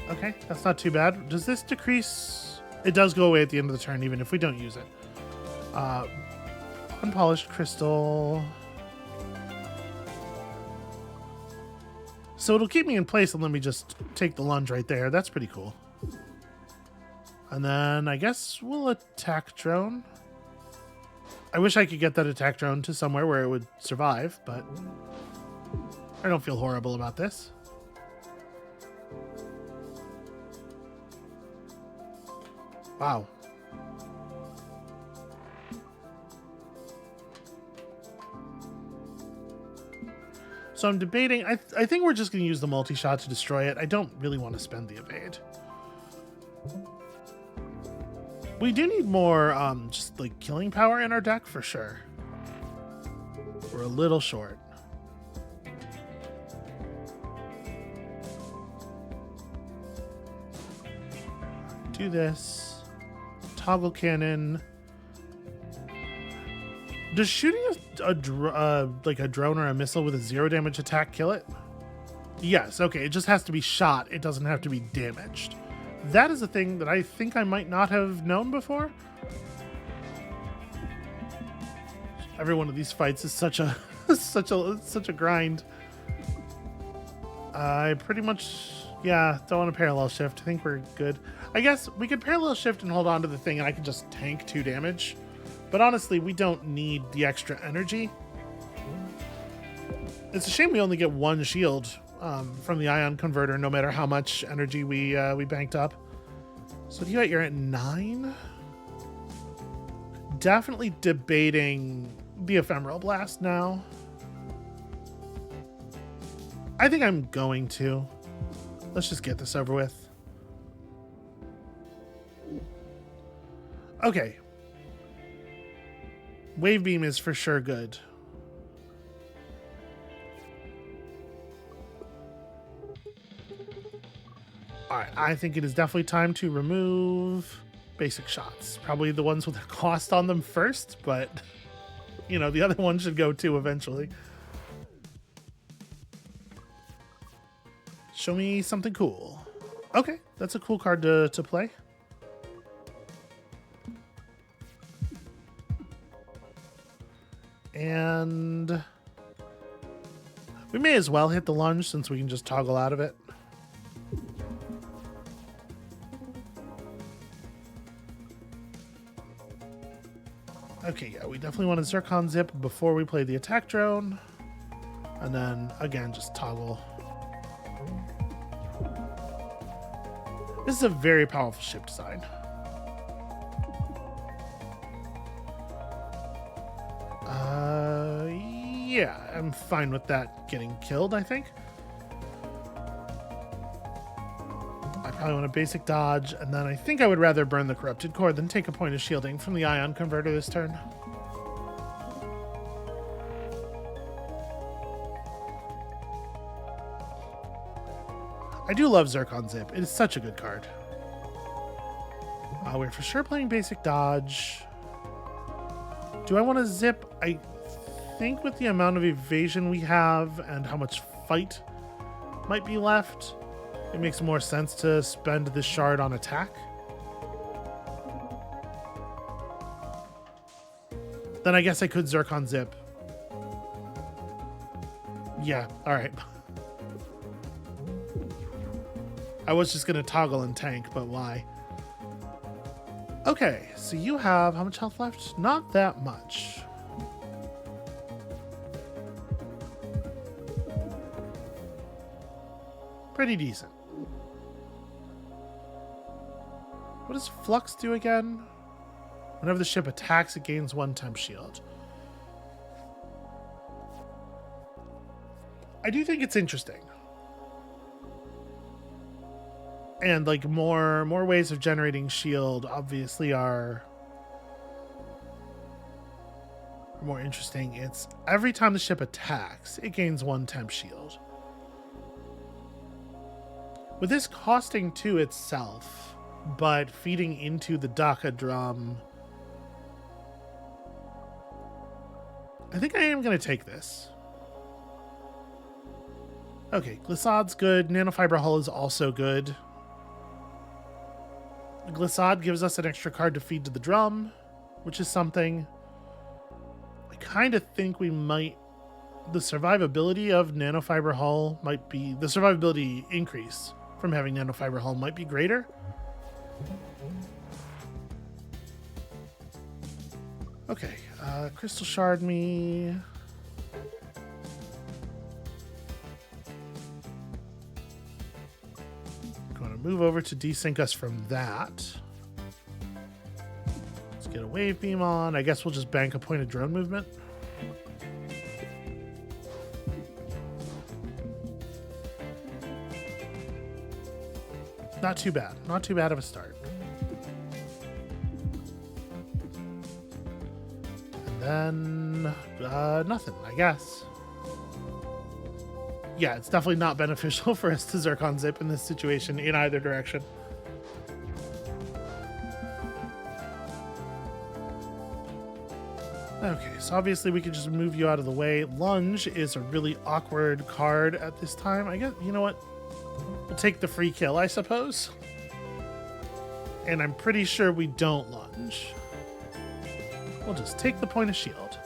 Okay, that's not too bad. Does this decrease? It does go away at the end of the turn, even if we don't use it. Unpolished Crystal. So it'll keep me in place and let me just take the lunge right there. That's pretty cool. And then I guess we'll attack drone. I wish I could get that attack drone to somewhere where it would survive, but I don't feel horrible about this. Wow. So I'm debating. I think we're just going to use the multi-shot to destroy it. I don't really want to spend the evade. We do need more just like killing power in our deck for sure. We're a little short. Do this. Toggle cannon. Does shooting like a drone or a missile with a 0 damage attack kill it? Yes, okay, it just has to be shot. It doesn't have to be damaged. That is a thing that I think I might not have known before. Every one of these fights is such a such a grind. I pretty much, yeah, don't want to parallel shift. I think we're good. I guess we could parallel shift and hold on to the thing, and I could just tank 2 damage. But honestly, we don't need the extra energy. It's a shame we only get 1 shield from the ion converter, no matter how much energy we banked up. So you're at 9? Definitely debating the ephemeral blast now. I think I'm going to. Let's just get this over with. Okay. Wave beam is for sure good. All right, I think it is definitely time to remove basic shots. Probably the ones with the cost on them first, but you know, the other ones should go too eventually. Show me something cool. Okay, that's a cool card to play. And we may as well hit the lunge since we can just toggle out of it. Okay, yeah, we definitely want to Zircon Zip before we play the attack drone. And then, again, just toggle. This is a very powerful ship design. Yeah, I'm fine with that getting killed, I think. I probably want a basic dodge, and then I think I would rather burn the Corrupted Core than take a point of shielding from the Ion Converter this turn. I do love Zircon Zip. It is such a good card. We're for sure playing basic dodge. Do I want to zip? I think with the amount of evasion we have and how much fight might be left, it makes more sense to spend this shard on attack. Then I guess I could Zircon Zip. Yeah, all right. I was just going to toggle and tank, but why? Okay, so you have how much health left? Not that much. Pretty decent. What does Flux do again? Whenever the ship attacks, it gains 1 temp shield. I do think it's interesting. And like more ways of generating shield obviously are more interesting. It's every time the ship attacks, it gains 1 temp shield. With this costing 2 itself, but feeding into the Daka drum, I think I am going to take this. Okay, Glissad's good. Nanofiber Hull is also good. Glissad gives us an extra card to feed to the drum, which is something. I kind of think we might... The survivability of Nanofiber Hull might be... The survivability increase from having Nanofiber Hull might be greater. Okay, Crystal Shard me... Move over to desync us from that. Let's get a wave beam on. I guess we'll just bank a point of drone movement. Not too bad. Not too bad of a start. And then nothing, I guess. Yeah, it's definitely not beneficial for us to Zircon Zip in this situation in either direction. Okay, so obviously we can just move you out of the way. Lunge is a really awkward card at this time. I guess, you know what? We'll take the free kill, I suppose. And I'm pretty sure we don't lunge. We'll just take the point of shield.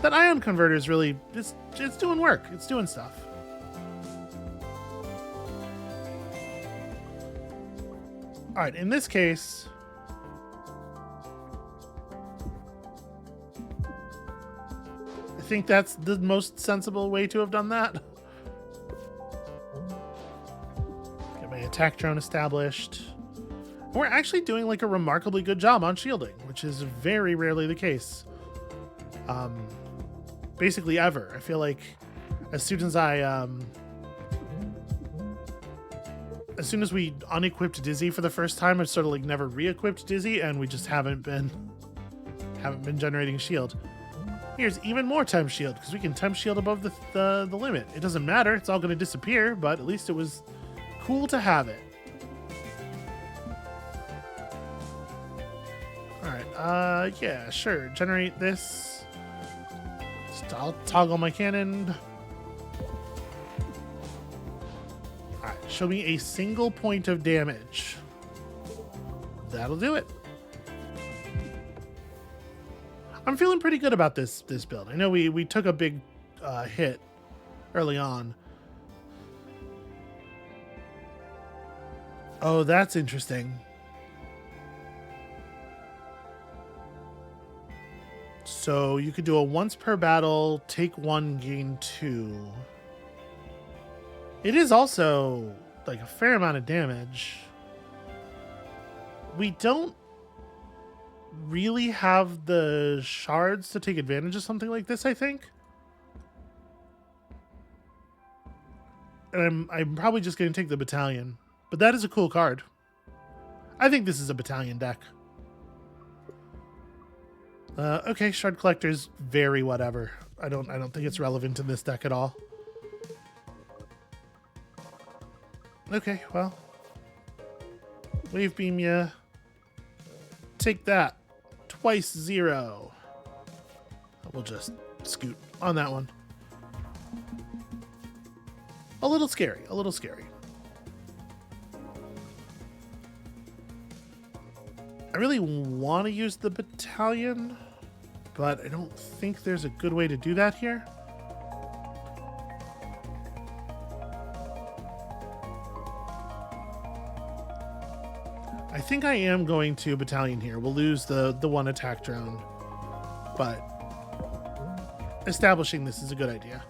That Ion Converter is really, it's doing work. It's doing stuff. All right, in this case, I think that's the most sensible way to have done that. Get my attack drone established. We're actually doing like a remarkably good job on shielding, which is very rarely the case. Basically ever. I feel like as soon as we unequipped Dizzy for the first time, I've sort of like never re-equipped Dizzy, and we just haven't been generating shield. Here's even more temp shield, because we can temp shield above the limit. It doesn't matter, it's all going to disappear, but at least it was cool to have it. Yeah, sure. Generate this. I'll toggle my cannon. Alright, show me a single point of damage. That'll do it. I'm feeling pretty good about this build. I know we took a big hit early on. Oh, that's interesting. So you could do a once per battle, take 1, gain 2. It is also like a fair amount of damage. We don't really have the shards to take advantage of something like this, I think. And I'm probably just going to take the battalion. But that is a cool card. I think this is a battalion deck. Okay, Shard Collector's very whatever. I don't think it's relevant in this deck at all. Okay, well. Wave Beam ya. Take that. Twice 0. We'll just scoot on that one. A little scary, a little scary. I really want to use the battalion, but I don't think there's a good way to do that here. I think I am going to battalion here. We'll lose the one attack drone, but establishing this is a good idea.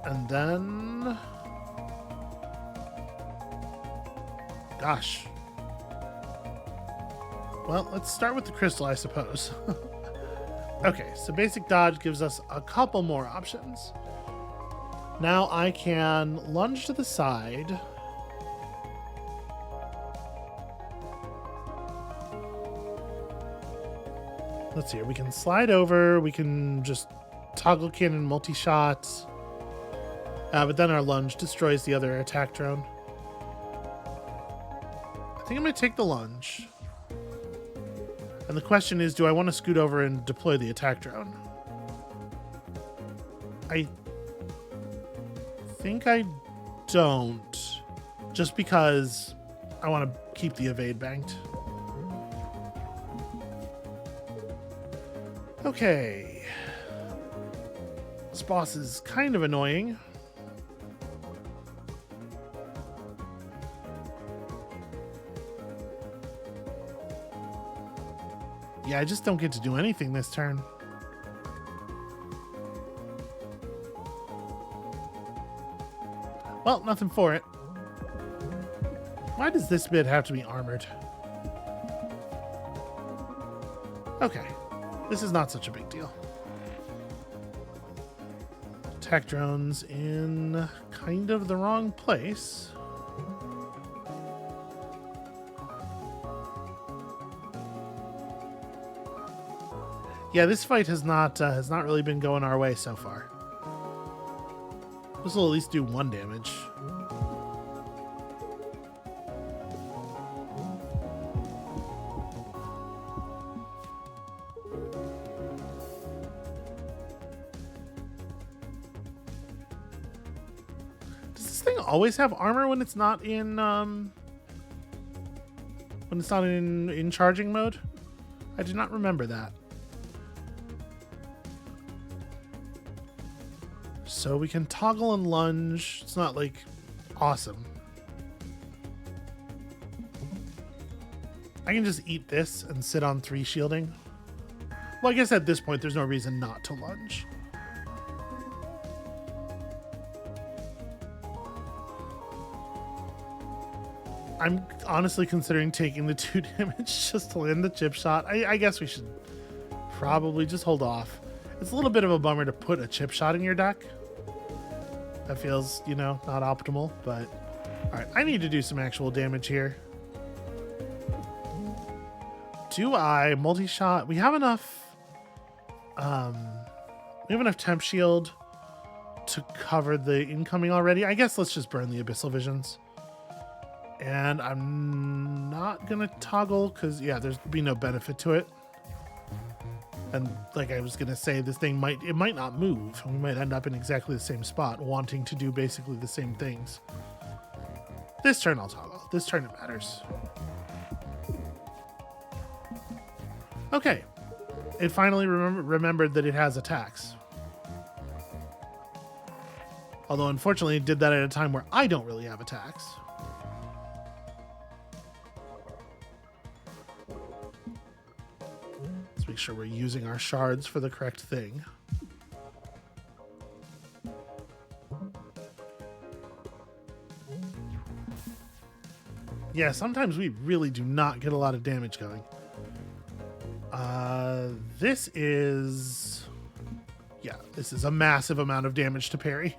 And then, gosh. Well, let's start with the crystal, I suppose. Okay, so basic dodge gives us a couple more options. Now I can lunge to the side. Let's see here. We can slide over. We can just toggle cannon multi-shot. But then our lunge destroys the other attack drone. I think I'm going to take the lunge. And the question is, do I want to scoot over and deploy the attack drone? I think I don't. Just because I want to keep the evade banked. Okay. This boss is kind of annoying. Yeah, I just don't get to do anything this turn. Well, nothing for it. Why does this bit have to be armored? Okay. This is not such a big deal. Attack drones in kind of the wrong place. Yeah, this fight has not really been going our way so far. This will at least do 1 damage. Does this thing always have armor when it's not in in charging mode? I do not remember that. So we can toggle and lunge. It's not like awesome. I can just eat this and sit on 3 shielding. Well, I guess at this point there's no reason not to lunge. I'm honestly considering taking the 2 damage just to land the chip shot. I guess we should probably just hold off. It's a little bit of a bummer to put a chip shot in your deck. That feels, you know, not optimal, but alright, I need to do some actual damage here. Do I multi-shot? We have enough temp shield to cover the incoming already. I guess let's just burn the Abyssal Visions. And I'm not going to toggle because, yeah, there's be no benefit to it. And like I was going to say, this thing might not move. We might end up in exactly the same spot, wanting to do basically the same things. This turn I'll toggle. This turn it matters. Okay. It finally remembered that it has attacks. Although, unfortunately, it did that at a time where I don't really have attacks. Let's make sure we're using our shards for the correct thing. Yeah, sometimes we really do not get a lot of damage going. This is a massive amount of damage to parry.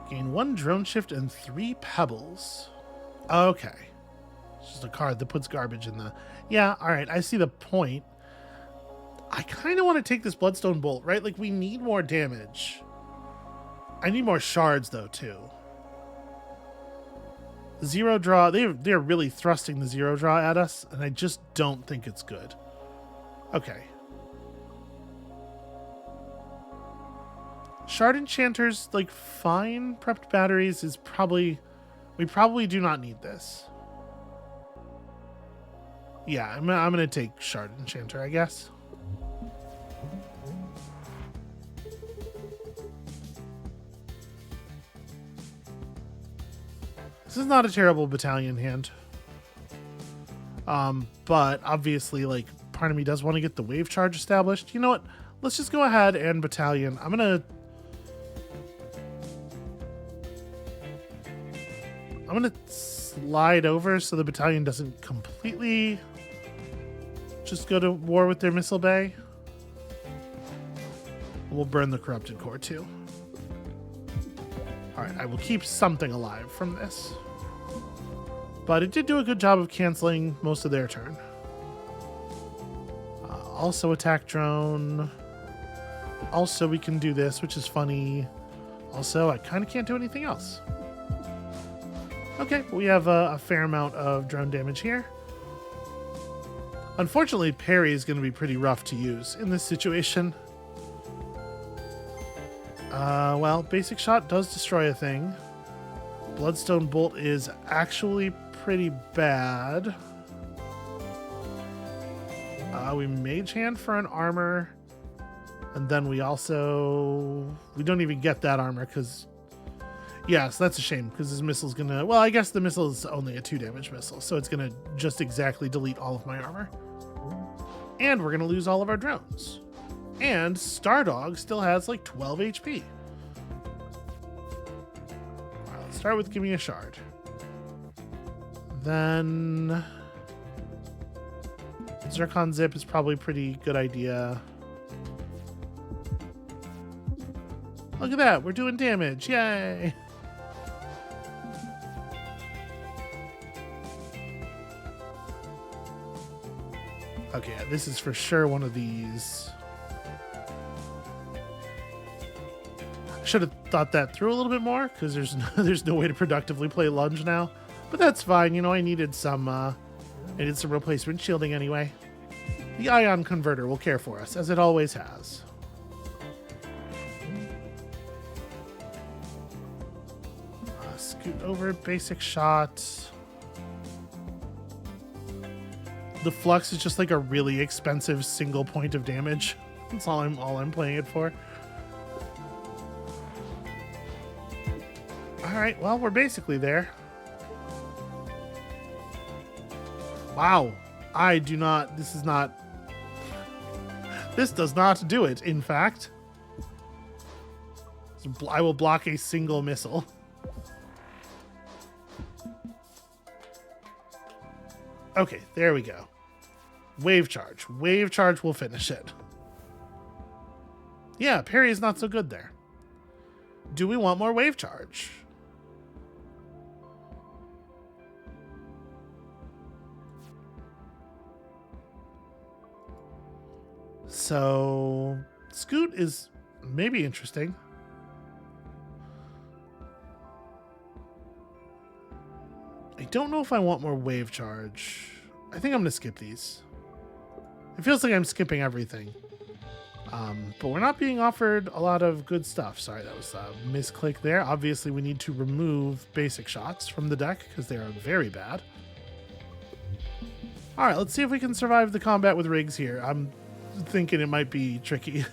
Gain 1 drone shift and 3 pebbles. Okay. It's just a card that puts garbage in the... Yeah, alright, I see the point. I kind of want to take this Bloodstone Bolt, right? Like, we need more damage. I need more shards, though, too. Zero draw, they're really thrusting the zero draw at us, and I just don't think it's good. Okay. Shard enchanters, like, fine. Prepped batteries is probably... We probably do not need this. Yeah, I'm gonna take Shard enchanter, I guess. This is not a terrible battalion hand. But obviously, like, part of me does want to get the wave charge established. You know what? Let's just go ahead and battalion. I'm gonna slide over so the battalion doesn't completely just go to war with their missile bay. We'll burn the corrupted core too. Alright, I will keep something alive from this. But it did do a good job of canceling most of their turn. Also attack drone. Also we can do this, which is funny. Also, I kind of can't do anything else. Okay, we have a fair amount of drone damage here. Unfortunately, parry is going to be pretty rough to use in this situation. Well, basic shot does destroy a thing. Bloodstone Bolt is actually pretty bad. We Mage Hand for an armor. And then we don't even get that armor because... Yeah, so that's a shame because this missile's gonna... Well, I guess the missile is only a 2 damage missile, so it's gonna just exactly delete all of my armor. And we're gonna lose all of our drones. And Stardog still has like 12 HP. Alright, let's start with give me a shard. Then... Zircon Zip is probably a pretty good idea. Look at that, we're doing damage, yay! Okay, this is for sure one of these. I should have thought that through a little bit more, because there's no way to productively play lunge now. But that's fine, you know, I needed some replacement shielding anyway. The ion converter will care for us, as it always has. Scoot over, basic shot. The flux is just like a really expensive single point of damage. That's all I'm playing it for. Alright, well, we're basically there. Wow. This does not do it, in fact. I will block a single missile. Okay, there we go. Wave charge. Wave charge will finish it. Yeah, parry is not so good there. Do we want more wave charge? So, Scoot is maybe interesting. don't know if I want more wave charge. I think I'm going to skip these. It feels like I'm skipping everything. But we're not being offered a lot of good stuff. Sorry, that was a misclick there. Obviously, we need to remove basic shots from the deck because they are very bad. All right, let's see if we can survive the combat with rigs here. I'm thinking it might be tricky.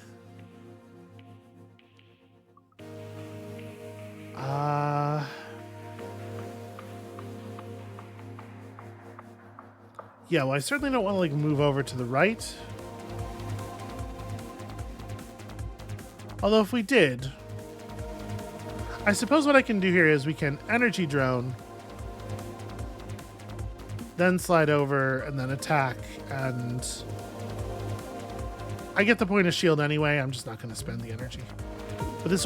Yeah, well, I certainly don't want to like move over to the right. Although if we did, I suppose what I can do here is we can energy drone, then slide over and then attack, and I get the point of shield anyway. I'm just not going to spend the energy. But this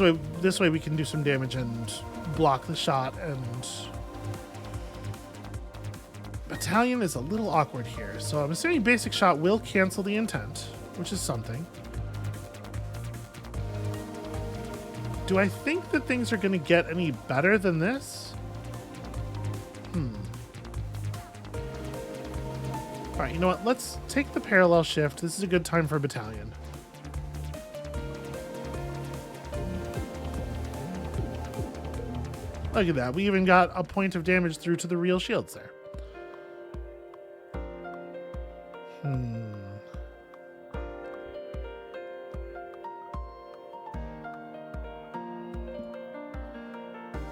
way we can do some damage and block the shot. And battalion is a little awkward here, so I'm assuming basic shot will cancel the intent, which is something. Do I think that things are going to get any better than this? All right, you know what? Let's take the parallel shift. This is a good time for a battalion. Look at that. We even got a point of damage through to the real shields there.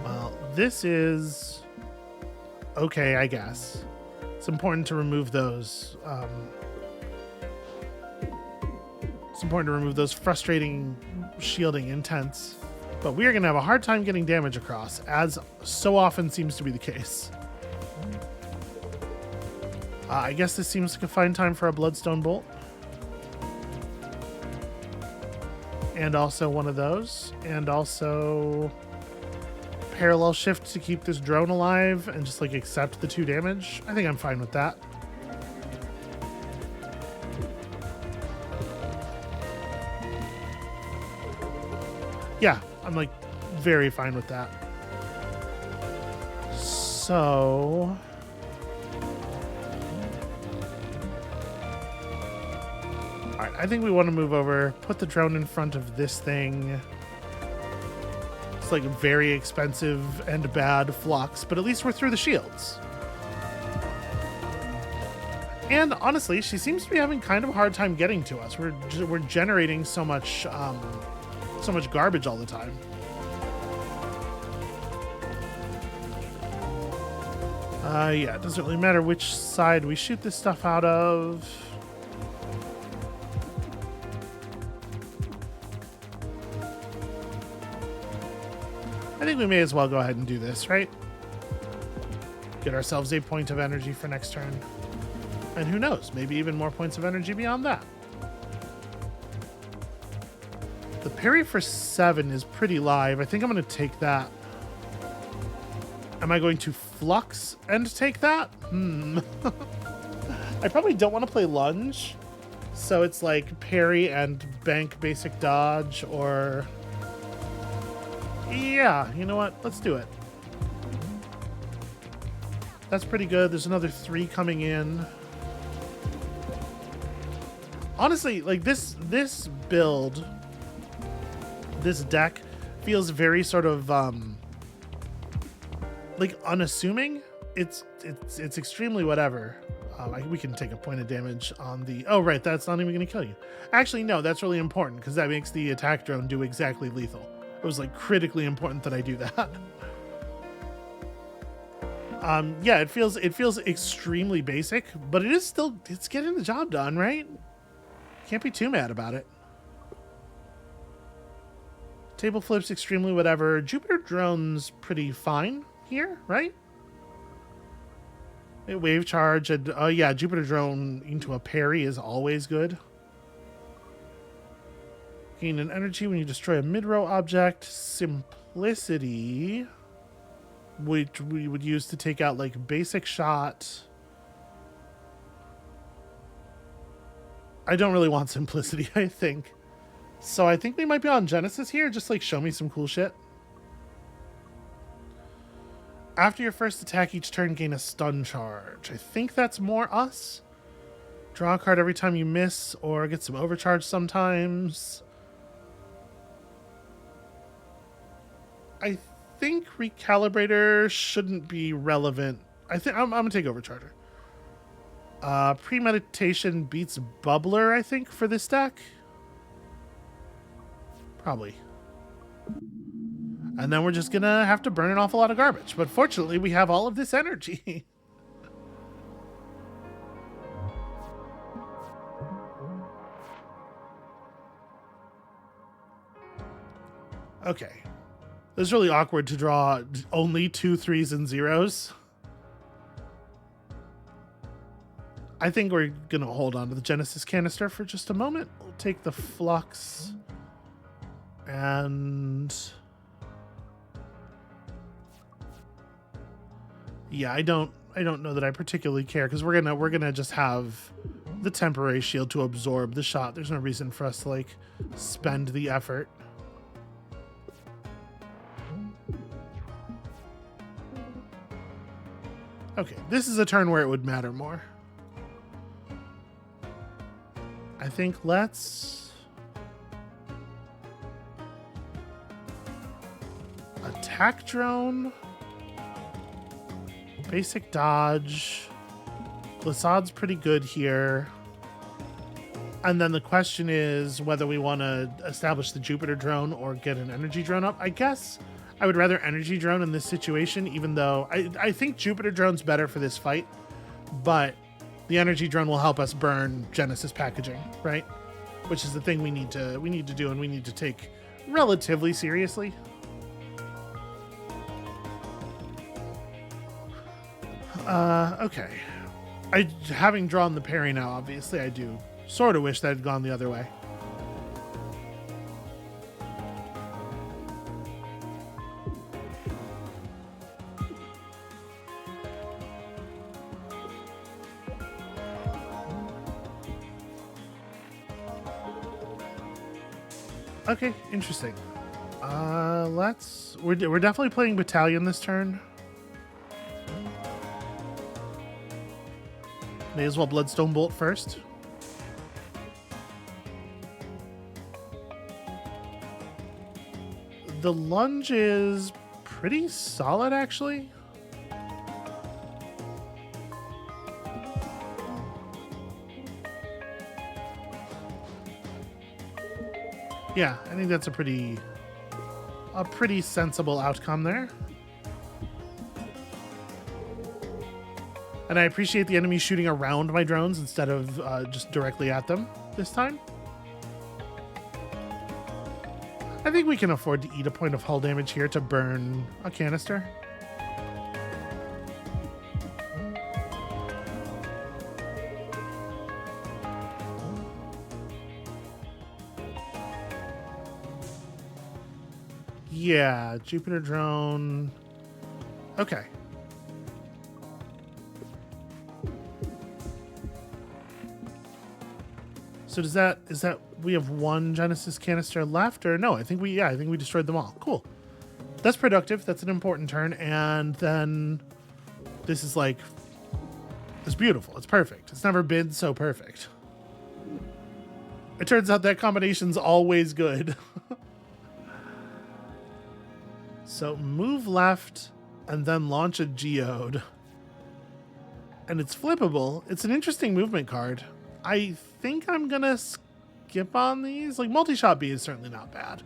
Well, this is okay, I guess. It's important to remove those. It's important to remove those frustrating shielding intents. But we are going to have a hard time getting damage across, as so often seems to be the case. I guess this seems like a fine time for a Bloodstone Bolt. And also one of those. And also parallel shift to keep this drone alive and just like accept the 2 damage. I think I'm fine with that. Yeah, I'm like very fine with that. So all right, I think we want to move over, put the drone in front of this thing. It's like a very expensive and bad flux, but at least we're through the shields. And honestly, she seems to be having kind of a hard time getting to us. We're generating so much garbage all the time. Yeah, it doesn't really matter which side we shoot this stuff out of. I think we may as well go ahead and do this, right? Get ourselves a point of energy for next turn. And who knows, maybe even more points of energy beyond that. The parry for 7 is pretty live. I think I'm going to take that. Am I going to flux and take that? I probably don't want to play lunge. So it's like parry and bank basic dodge, or... Yeah, you know what? Let's do it. That's pretty good. There's another 3 coming in. Honestly, like this build, this deck feels very sort of like unassuming. It's extremely whatever. We can take a point of damage on the... Oh, right, that's not even going to kill you. Actually, no, that's really important because that makes the attack drone do exactly lethal. It was like critically important that I do that. Yeah, it feels extremely basic, but it's getting the job done, right? Can't be too mad about it. Table flips extremely whatever. Jupiter drone's pretty fine here, right? Wave charge and yeah, Jupiter drone into a parry is always good. Gain an energy when you destroy a mid-row object. Simplicity, which we would use to take out like basic shot. I don't really want simplicity, I think. So I think we might be on Genesis here. Just like show me some cool shit. After your first attack each turn, gain a stun charge. I think that's more us. Draw a card every time you miss, or get some overcharge sometimes. I think Recalibrator shouldn't be relevant. I think I'm gonna take Overcharger. Premeditation beats Bubbler, I think, for this deck. Probably. And then we're just gonna have to burn an awful lot of garbage. But fortunately, we have all of this energy. Okay. It was really awkward to draw only 2 3s and 0s. I think we're gonna hold on to the Genesis canister for just a moment. We'll take the Flux. And yeah, I don't know that I particularly care, because we're gonna just have the temporary shield to absorb the shot. There's no reason for us to like spend the effort. Okay, this is a turn where it would matter more. I think let's attack drone, basic dodge. Glissad's pretty good here. And then the question is whether we want to establish the Jupiter drone or get an energy drone up. I guess I would rather energy drone in this situation, even though I think Jupiter drone's better for this fight, but the energy drone will help us burn Genesis packaging, right? Which is the thing we need to do, and we need to take relatively seriously. Okay. Having drawn the parry now, obviously, I do sort of wish that had gone the other way. Okay, interesting. We're definitely playing Battalion this turn. May as well Bloodstone Bolt first. The lunge is pretty solid, actually. Yeah, I think that's a pretty sensible outcome there. And I appreciate the enemy shooting around my drones instead of just directly at them this time. I think we can afford to eat a point of hull damage here to burn a canister. Yeah, Jupiter drone. Okay. So is that we have one Genesis canister left, or no? I think we destroyed them all. Cool. That's productive. That's an important turn. And then this is like, it's beautiful. It's perfect. It's never been so perfect. It turns out that combination's always good. So move left and then launch a geode. And it's flippable. It's an interesting movement card. I think I'm gonna skip on these. Like, multi-shot B is certainly not bad.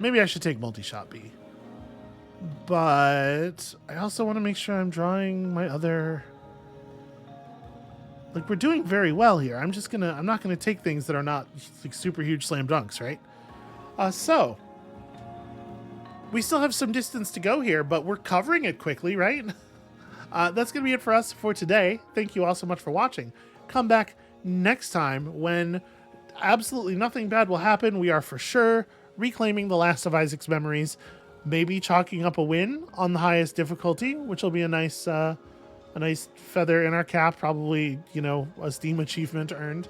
Maybe I should take multi-shot B. But I also want to make sure I'm drawing my other... Like, we're doing very well here. I'm not gonna take things that are not like super huge slam dunks, right? So we still have some distance to go here, but we're covering it quickly, right? That's going to be it for us for today. Thank you all so much for watching. Come back next time when absolutely nothing bad will happen. We are for sure reclaiming the last of Isaac's memories, maybe chalking up a win on the highest difficulty, which will be a nice feather in our cap, probably, you know, a Steam achievement earned.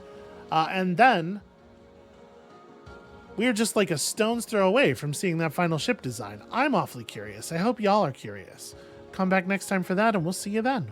And then We are just like a stone's throw away from seeing that final ship design. I'm awfully curious. I hope y'all are curious. Come back next time for that, and we'll see you then.